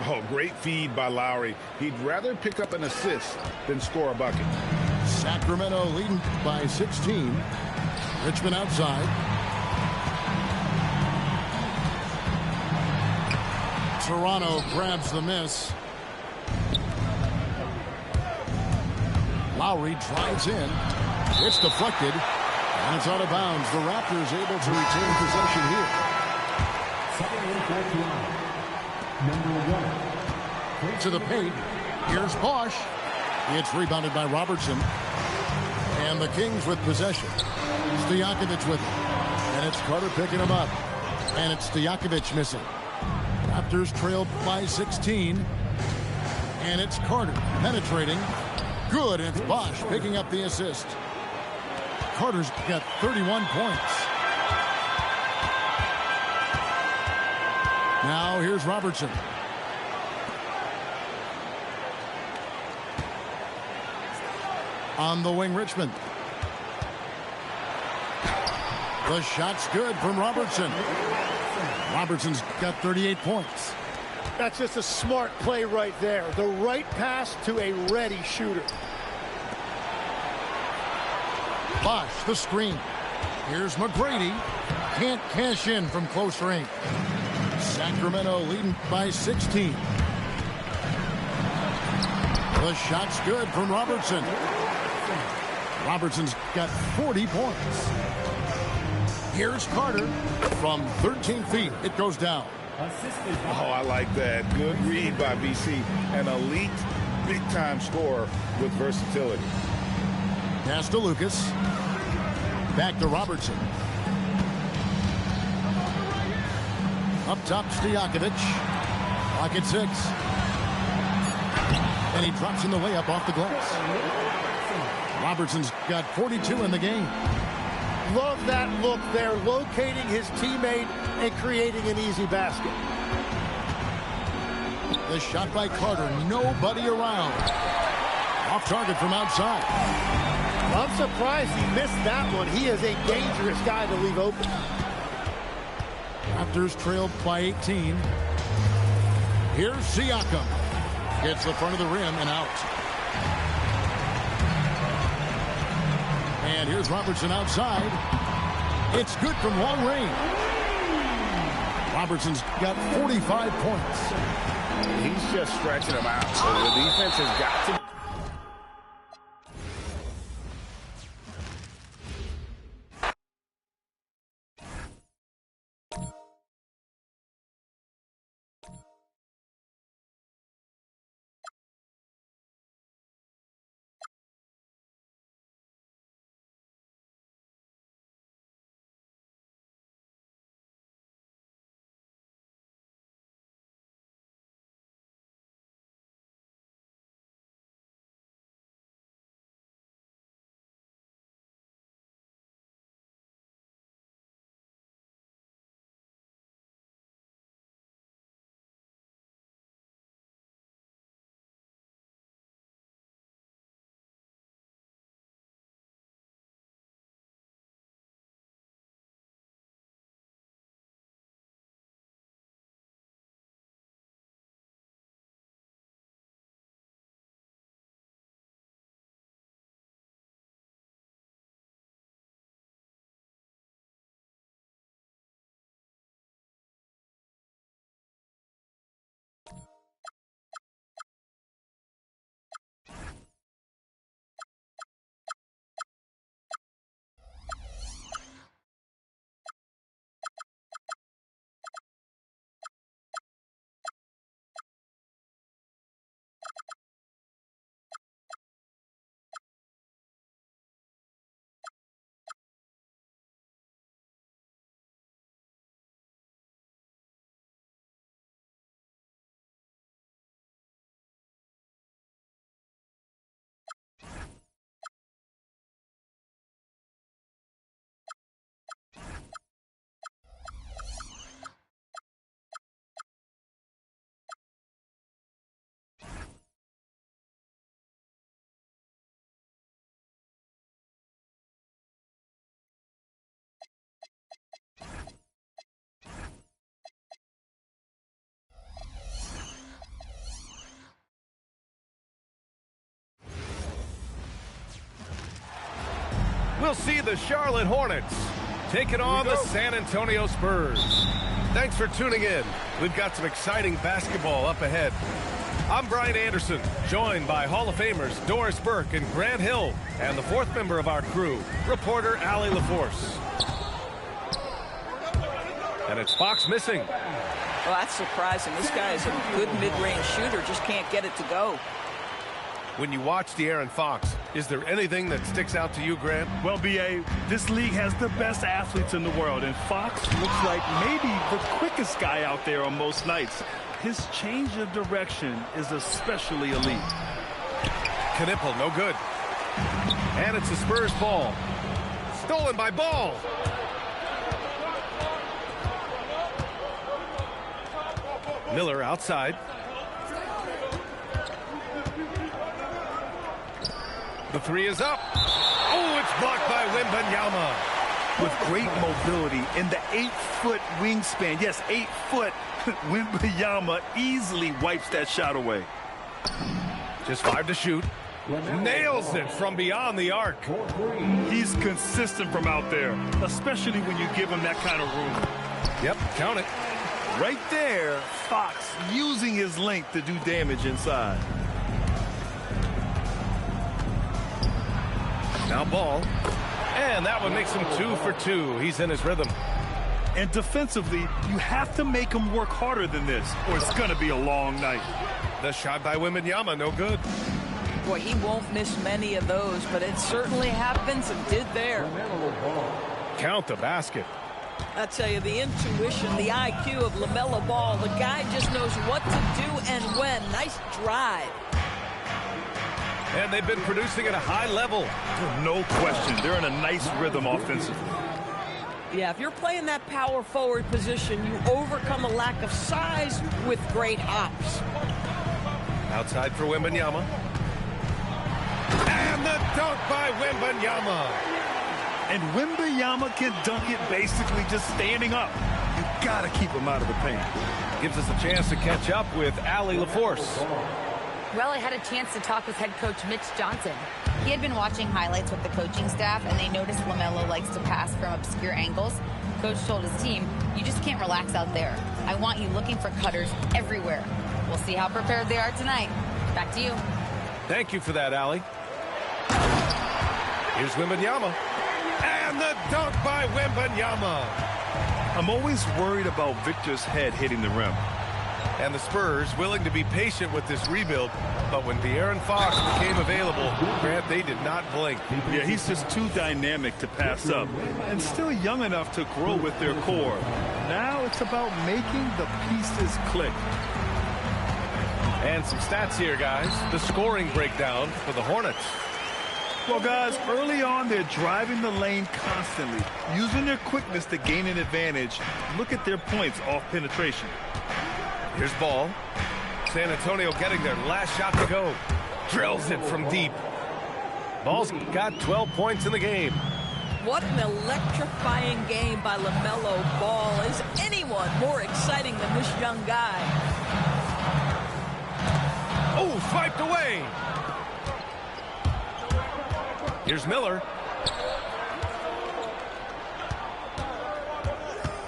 Oh, great feed by Lowry. He'd rather pick up an assist than score a bucket. Sacramento leading by 16. Richmond outside. Toronto grabs the miss. Lowry drives in. It's deflected. And it's out of bounds. The Raptors able to retain possession here. To the paint. Here's Bosch. It's rebounded by Robertson. And the Kings with possession. Stojakovic with it. And it's Carter picking him up. And it's Stojakovic missing. Raptors trailed by 16. And it's Carter penetrating. Good. And it's Bosch picking up the assist. Carter's got 31 points. Now here's Robertson. On the wing, Richmond. The shot's good from Robertson. Robertson's got 38 points. That's just a smart play right there. The right pass to a ready shooter. Bosch, the screen. Here's McGrady. Can't cash in from close range. Sacramento leading by 16. The shot's good from Robertson. Robertson's got 40 points. Here's Carter from 13 feet. It goes down. Oh, I like that. Good read by BC. An elite big-time scorer with versatility. Pass to Lucas. Back to Robertson. Up top, Stojakovic. Clock at 6. And he drops in the layup off the glass. Robertson's got 42 in the game. Love that look there, locating his teammate and creating an easy basket. The shot by Carter, nobody around. Off target from outside. I'm surprised he missed that one. He is a dangerous guy to leave open. Raptors trailed by 18. Here's Siakam. Hits the front of the rim and out. And here's Robertson outside. It's good from long range. Robertson's got 45 points. He's just stretching them out. So the defense has got to we'll see the Charlotte Hornets taking on the San Antonio Spurs. Thanks for tuning in. We've got some exciting basketball up ahead. I'm Brian Anderson, joined by Hall of Famers Doris Burke and Grant Hill, and the fourth member of our crew, reporter Allie LaForce. And it's Fox missing. Well, that's surprising. This guy is a good mid-range shooter, just can't get it to go. When you watch De'Aaron Fox, is there anything that sticks out to you, Grant? Well, B.A., this league has the best athletes in the world, and Fox looks like maybe the quickest guy out there on most nights. His change of direction is especially elite. Knipple, no good. And it's the Spurs ball. Stolen by Ball. Miller outside. The three is up. Oh, it's blocked by Wembanyama. With great mobility in the 8-foot wingspan. Yes, 8 foot. Wembanyama easily wipes that shot away. Just 5 to shoot. Nails it from beyond the arc. He's consistent from out there, especially when you give him that kind of room. Yep, count it. Right there, Fox using his length to do damage inside. Now Ball. And that one makes him 2 for 2. He's in his rhythm. And defensively, you have to make him work harder than this, or it's going to be a long night. The shot by Wembanyama, no good. Boy, he won't miss many of those, but it certainly happens and did there. Count the basket. I tell you, the intuition, the IQ of LaMelo Ball, the guy just knows what to do and when. Nice drive. And they've been producing at a high level. No question. They're in a nice rhythm offensively. Yeah, if you're playing that power forward position, you overcome a lack of size with great hops. Outside for Wembanyama. And the dunk by Wembanyama. And Wembanyama can dunk it basically just standing up. You got to keep him out of the paint. Gives us a chance to catch up with Allie LaForce. Well, I had a chance to talk with head coach Mitch Johnson. He had been watching highlights with the coaching staff, and they noticed LaMelo likes to pass from obscure angles. Coach told his team, you just can't relax out there. I want you looking for cutters everywhere. We'll see how prepared they are tonight. Back to you. Thank you for that, Allie. Here's Wembanyama. And the dunk by Wembanyama. I'm always worried about Victor's head hitting the rim. And the Spurs willing to be patient with this rebuild, but when De'Aaron Fox became available, Grant, they did not blink. Yeah, he's just too dynamic to pass up, and still young enough to grow with their core. Now it's about making the pieces click. And some stats here, guys. The scoring breakdown for the Hornets. Well, guys, early on, they're driving the lane constantly, using their quickness to gain an advantage. Look at their points off penetration. Here's Ball. San Antonio getting their last shot to go. Drills it from deep. Ball's got 12 points in the game. What an electrifying game by LaMelo Ball. Is anyone more exciting than this young guy? Oh, swiped away. Here's Miller.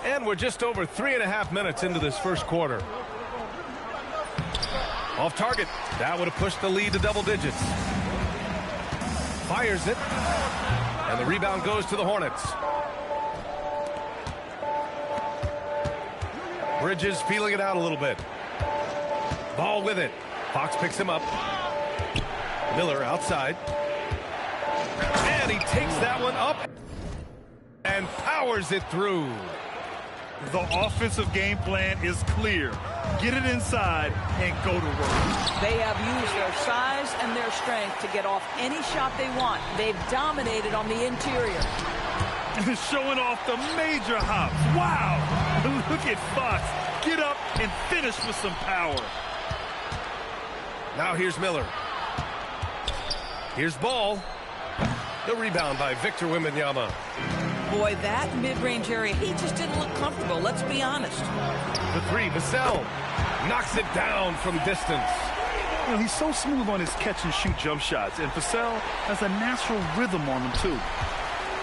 And we're just over 3.5 minutes into this first quarter. Off target. That would have pushed the lead to double digits. Fires it. And the rebound goes to the Hornets. Bridges feeling it out a little bit. Ball with it. Fox picks him up. Miller outside. And he takes that one up and powers it through. The offensive game plan is clear. Get it inside and go to work. They have used their size and their strength to get off any shot they want. They've dominated on the interior. Showing off the major hops. Wow! Look at Fox. Get up and finish with some power. Now here's Miller. Here's Ball. The rebound by Victor Wembanyama. Boy, that mid-range area, he just didn't look comfortable, let's be honest. The three, Vassell knocks it down from distance. You know, he's so smooth on his catch-and-shoot jump shots, and Vassell has a natural rhythm on him, too.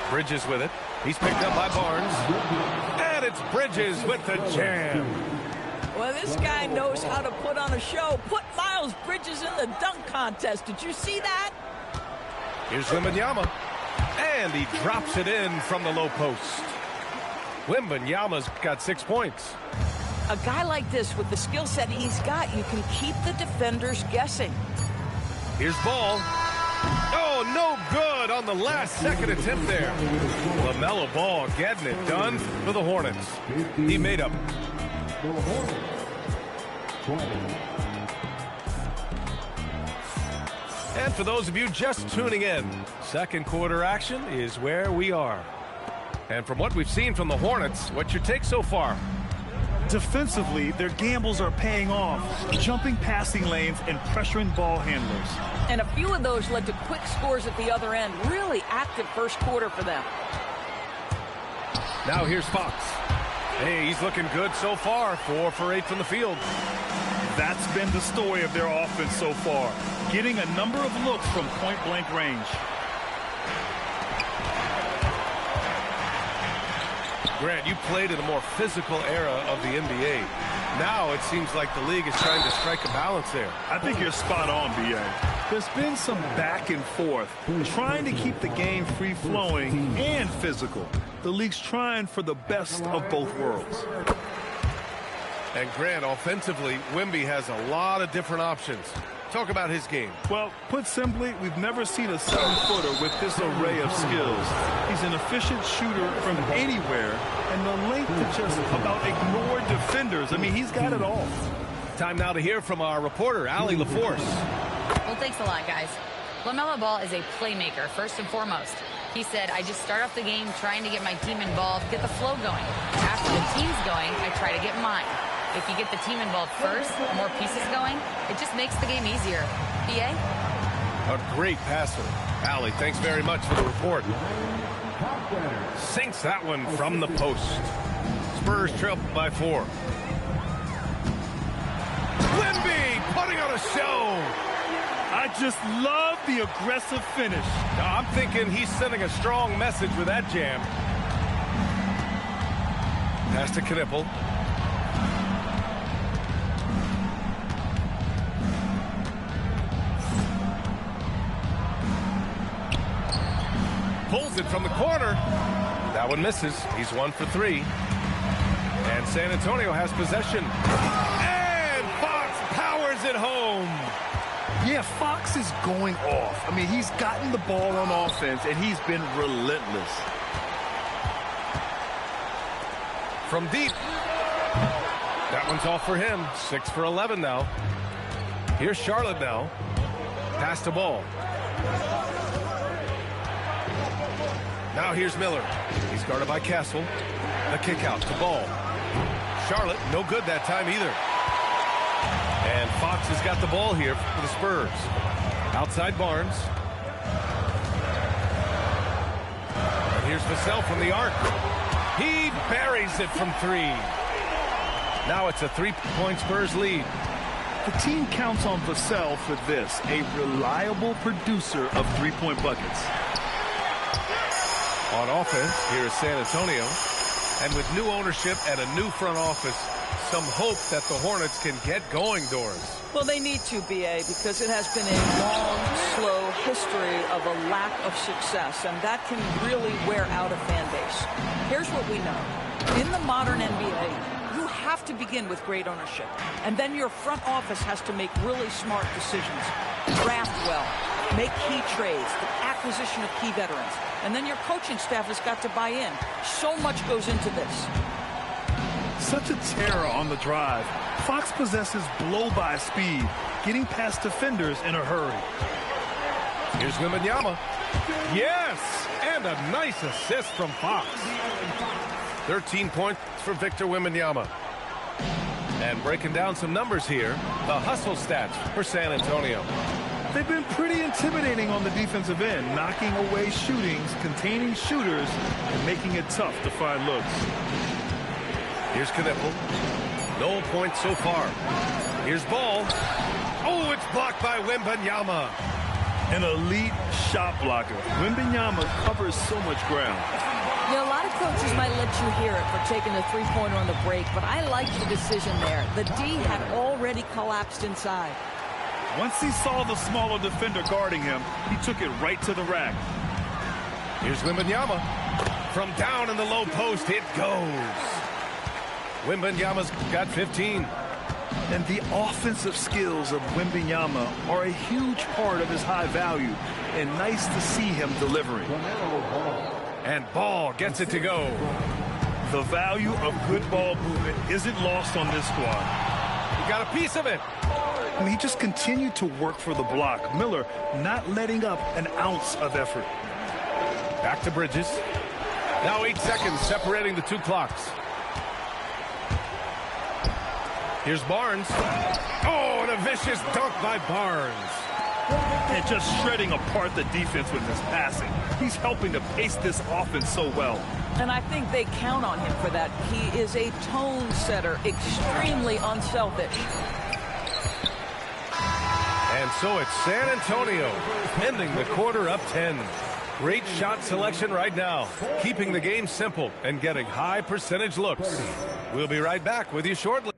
Bridges with it. He's picked up by Barnes. And it's Bridges with the jam. Well, this guy knows how to put on a show. Put Miles Bridges in the dunk contest. Did you see that? Here's Wembanyama. And he drops it in from the low post. Wembanyama's got 6 points. A guy like this, with the skill set he's got, you can keep the defenders guessing. Here's Ball. Oh, no good on the last-second attempt there. LaMelo Ball getting it done for the Hornets. He made up. And for those of you just tuning in, second quarter action is where we are. And from what we've seen from the Hornets, what's your take so far? Defensively, their gambles are paying off, jumping passing lanes and pressuring ball handlers. And a few of those led to quick scores at the other end. Really active first quarter for them. Now here's Fox. Hey, he's looking good so far. 4 for 8 from the field. That's been the story of their offense so far, getting a number of looks from point-blank range. Grant, you played in a more physical era of the NBA. Now it seems like the league is trying to strike a balance there. I think you're spot on, B.A. There's been some back and forth, trying to keep the game free-flowing and physical. The league's trying for the best of both worlds. And Grant, offensively, Wemby has a lot of different options. Talk about his game. Well, put simply, we've never seen a 7-footer with this array of skills. He's an efficient shooter from anywhere, and the length to just about ignore defenders. I mean, he's got it all. Time now to hear from our reporter, Allie LaForce. Well, thanks a lot, guys. LaMelo Ball is a playmaker, first and foremost. He said, I just start off the game trying to get my team involved, get the flow going. After the team's going, I try to get mine. If you get the team involved first, more pieces going, it just makes the game easier. B.A.? A great passer. Allie, thanks very much for the report. Sinks that one from the post. Spurs trail by 4. Wemby putting on a show. I just love the aggressive finish. Now, I'm thinking he's sending a strong message with that jam. Pass to Knipple. Pulls it from the corner. That one misses. He's 1 for 3. And San Antonio has possession. And Fox powers it home. Yeah, Fox is going off. I mean, he's gotten the ball on offense, and he's been relentless. From deep. That one's off for him. 6 for 11 now. Here's Charlotte now. Pass to Ball. Now here's Miller. He's guarded by Castle. The kick out to Ball. Charlotte, no good that time either. And Fox has got the ball here for the Spurs. Outside Barnes. And here's Vassell from the arc. He buries it from 3. Now it's a 3-point Spurs lead. The team counts on Vassell for this, a reliable producer of 3-point buckets. On offense, here is San Antonio. And with new ownership and a new front office, some hope that the Hornets can get going, Doris. Well, they need to, B.A., because it has been a long, slow history of a lack of success, and that can really wear out a fan base. Here's what we know. In the modern NBA, you have to begin with great ownership, and then your front office has to make really smart decisions. Draft well, make key trades, the acquisition of key veterans, and then your coaching staff has got to buy in. So much goes into this. Such a terror on the drive. Fox possesses blow-by speed, getting past defenders in a hurry. Here's Wembanyama. Yes! And a nice assist from Fox. 13 points for Victor Wembanyama. And breaking down some numbers here, the hustle stats for San Antonio. They've been pretty intimidating on the defensive end, knocking away shootings, containing shooters, and making it tough to find looks. Here's Knipple. No points so far. Here's Ball. Oh, it's blocked by Wembanyama. an elite shot blocker. Wembanyama covers so much ground. You know, a lot of coaches might let you hear it for taking a three-pointer on the break, but I like the decision there. The D had already collapsed inside. Once he saw the smaller defender guarding him, he took it right to the rack. Here's Wembanyama. From down in the low post, it goes. Wembanyama's got 15. And the offensive skills of Wembanyama are a huge part of his high value, and nice to see him delivering. And Ball gets it to go. The value of good ball movement isn't lost on this squad. He got a piece of it. And he just continued to work for the block. Miller not letting up an ounce of effort. Back to Bridges. Now 8 seconds separating the two clocks. Here's Barnes. Oh, and a vicious dunk by Barnes. And just shredding apart the defense with his passing. He's helping to pace this offense so well. And I think they count on him for that. He is a tone setter, extremely unselfish. And so it's San Antonio ending the quarter up 10. Great shot selection right now, keeping the game simple and getting high percentage looks. We'll be right back with you shortly.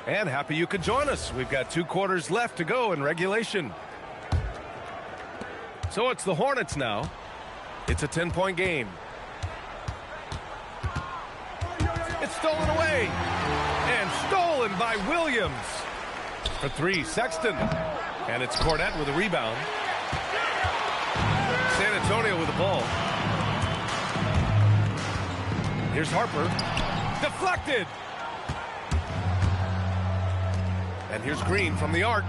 And happy you could join us. We've got 2 quarters left to go in regulation. So it's the Hornets now. It's a 10-point game. It's stolen away. And stolen by Williams. For 3, Sexton. And it's Cornette with a rebound. San Antonio with the ball. Here's Harper. Deflected. And here's Green from the arc.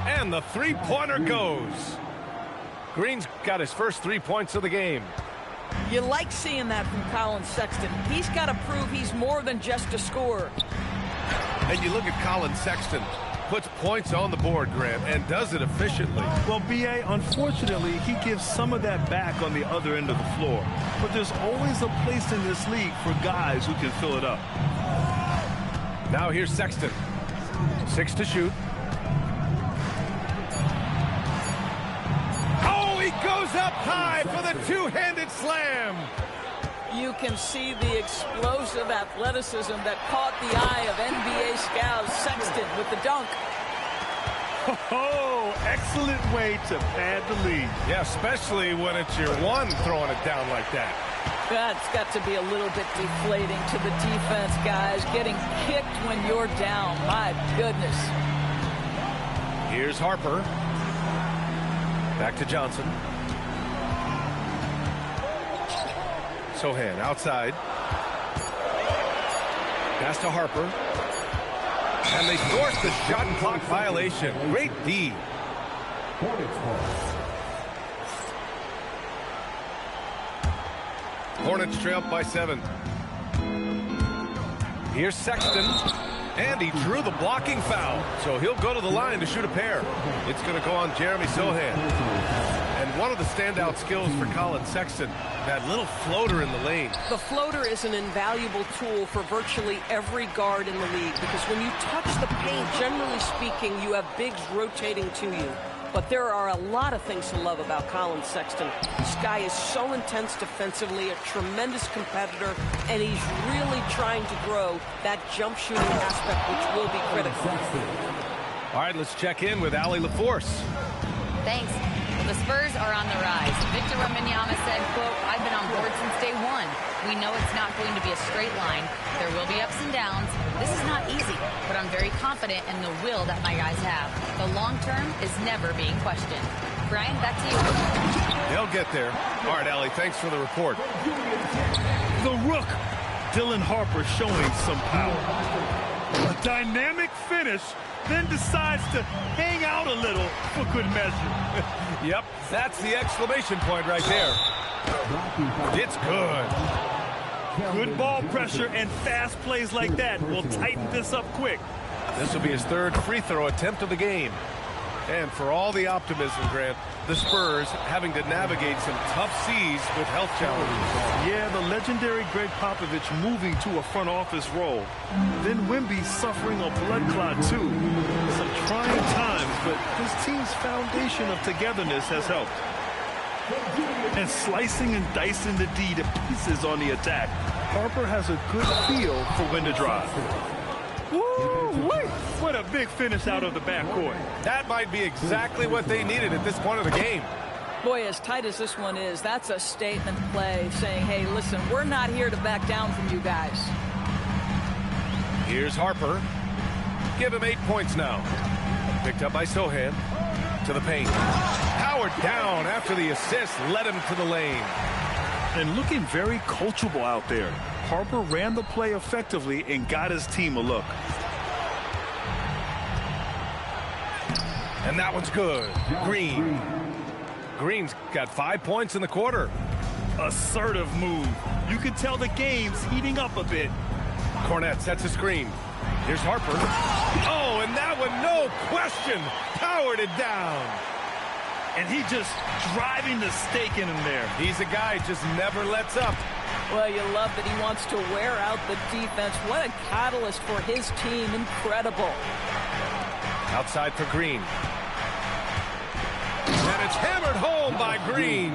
And the three-pointer goes. Green's got his first 3 points of the game. You like seeing that from Colin Sexton. He's got to prove he's more than just a scorer. And you look at Colin Sexton. Puts points on the board, Grant, and does it efficiently. Well, B.A., unfortunately, he gives some of that back on the other end of the floor. But there's always a place in this league for guys who can fill it up. Now here's Sexton. 6 to shoot. Oh, he goes up high for the two-handed slam. You can see the explosive athleticism that caught the eye of NBA scout Sexton with the dunk. Oh, excellent way to pad the lead. Yeah, especially when it's your one throwing it down like that. That's got to be a little bit deflating to the defense, guys. Getting kicked when you're down. My goodness. Here's Harper. Back to Johnson. Sohan outside. Pass to Harper. And they force the shot clock violation. Great D. Hornets trail up by 7. Here's Sexton. And he drew the blocking foul. So he'll go to the line to shoot a pair. It's going to go on Jeremy Sohan. And one of the standout skills for Colin Sexton, that little floater in the lane. The floater is an invaluable tool for virtually every guard in the league because when you touch the paint, generally speaking, you have bigs rotating to you. But there are a lot of things to love about Colin Sexton. This guy is so intense defensively, a tremendous competitor, and he's really trying to grow that jump shooting aspect, which will be critical. All right, let's check in with Allie LaForce. Thanks. The Spurs are on the rise. Victor Wembanyama said, quote, "I've been on board since day one. We know it's not going to be a straight line. There will be ups and downs. This is not easy, but I'm very confident in the will that my guys have. The long term is never being questioned." Brian, back to you. They'll get there. All right, Allie, thanks for the report. The Rook, Dylan Harper, showing some power. A dynamic finish, then decides to hang out a little for good measure. Yep, that's the exclamation point right there. It's good. Good ball pressure and fast plays like that will tighten this up quick. This will be his 3rd free throw attempt of the game. And for all the optimism, Grant, the Spurs having to navigate some tough seas with health challenges. Yeah, the legendary Greg Popovich moving to a front office role. Then Wemby suffering a blood clot, too. Some trying times, but his team's foundation of togetherness has helped. And slicing and dicing the D to pieces on the attack. Harper has a good feel for when to drive. Woo-wee! What a big finish out of the backcourt. That might be exactly what they needed at this point of the game. Boy, as tight as this one is, that's a statement play saying, hey, listen, we're not here to back down from you guys. Here's Harper. Give him 8 points now. Picked up by Sohan. To the paint. Howard down after the assist led him to the lane. And looking very coachable out there. Harper ran the play effectively and got his team a look. And that one's good. Green. Green's got 5 points in the quarter. Assertive move. You can tell the game's heating up a bit. Cornette sets a screen. Here's Harper. Oh, and that one, no question, powered it down. And he just driving the stake in him there. He's a guy just never lets up. Well, you love that he wants to wear out the defense. What a catalyst for his team. Incredible. Outside for Green. And it's hammered home by Green.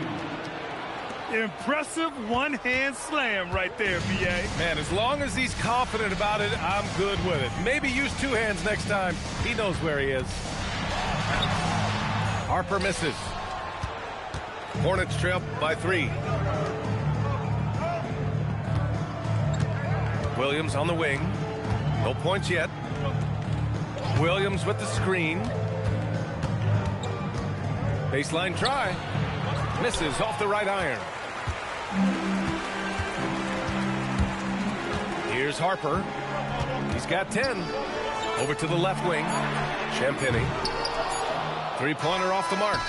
Impressive one-hand slam right there, B.A. Man, as long as he's confident about it, I'm good with it. Maybe use 2 hands next time. He knows where he is. Harper misses. Hornets trail by 3. Williams on the wing. No points yet. Williams with the screen. Baseline try. Misses off the right iron. Here's Harper. He's got 10. Over to the left wing. Champagnie. 3-pointer off the mark.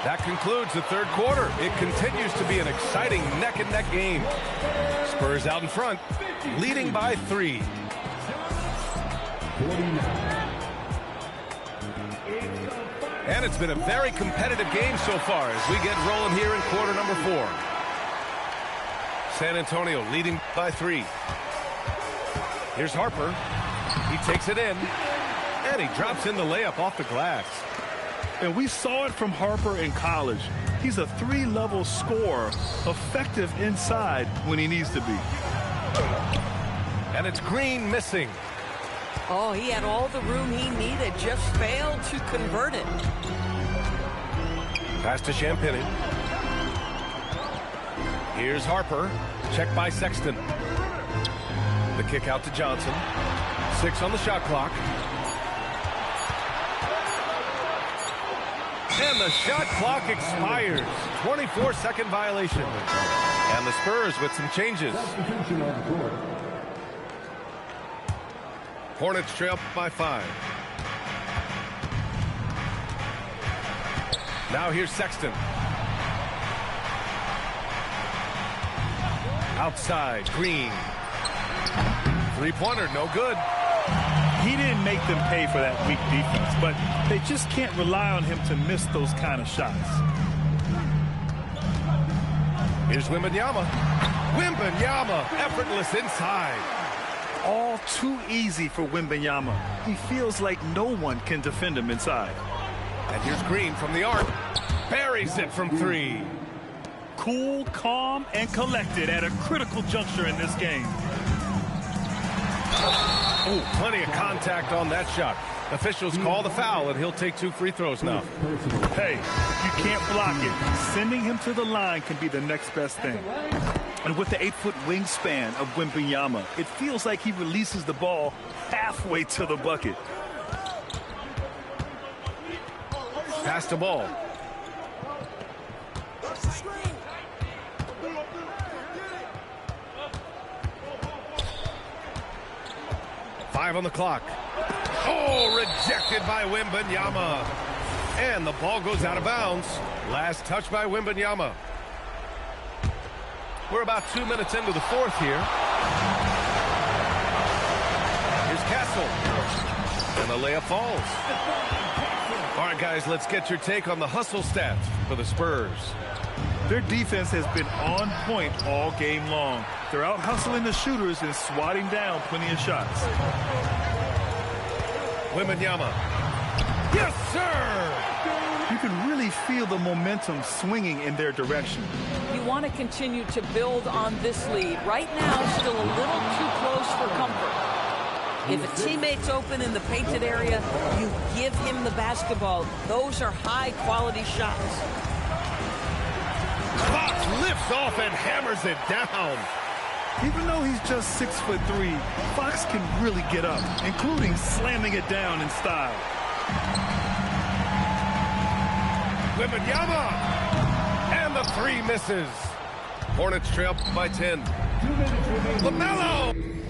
That concludes the third quarter. It continues to be an exciting neck-and-neck game. Spurs out in front, leading by 3. And it's been a very competitive game so far as we get rolling here in quarter number 4. San Antonio leading by 3. Here's Harper. He takes it in, and he drops in the layup off the glass. And we saw it from Harper in college. He's a 3-level scorer, effective inside when he needs to be. And it's Green missing. Oh, he had all the room he needed, just failed to convert it. Pass to Champagnie. Here's Harper. Checked by Sexton. The kick out to Johnson. 6 on the shot clock. And the shot clock expires. 24-second violation. And the Spurs with some changes. Hornets trail by 5. Now here's Sexton. Outside, Green. 3-pointer, no good. He didn't make them pay for that weak defense, but they just can't rely on him to miss those kind of shots. Here's Wembanyama. Wembanyama, effortless inside. All too easy for Wembanyama. He feels like no one can defend him inside. And here's Green from the arc. Buries it from 3. Cool, calm, and collected at a critical juncture in this game. Oh, plenty of contact on that shot. Officials call the foul, and he'll take 2 free throws now. Hey, you can't block it. Sending him to the line can be the next best thing. And with the 8-foot wingspan of Wembanyama, it feels like he releases the ball halfway to the bucket. Pass the ball. Five on the clock. Oh, rejected by Wembanyama. And the ball goes out of bounds. Last touch by Wembanyama. We're about 2 minutes into the fourth here. Here's Castle. And the layup falls. All right, guys, let's get your take on the hustle stats for the Spurs. Their defense has been on point all game long. They're out hustling the shooters and swatting down plenty of shots. Wembanyama. Yes, sir! You can really feel the momentum swinging in their direction. You want to continue to build on this lead. Right now, still a little too close for comfort. If a teammate's open in the painted area, you give him the basketball. Those are high-quality shots. Fox lifts off and hammers it down. Even though he's just 6'3", Fox can really get up, including slamming it down in style. Wembanyama! And the three misses. Hornets trail by 10. LaMelo!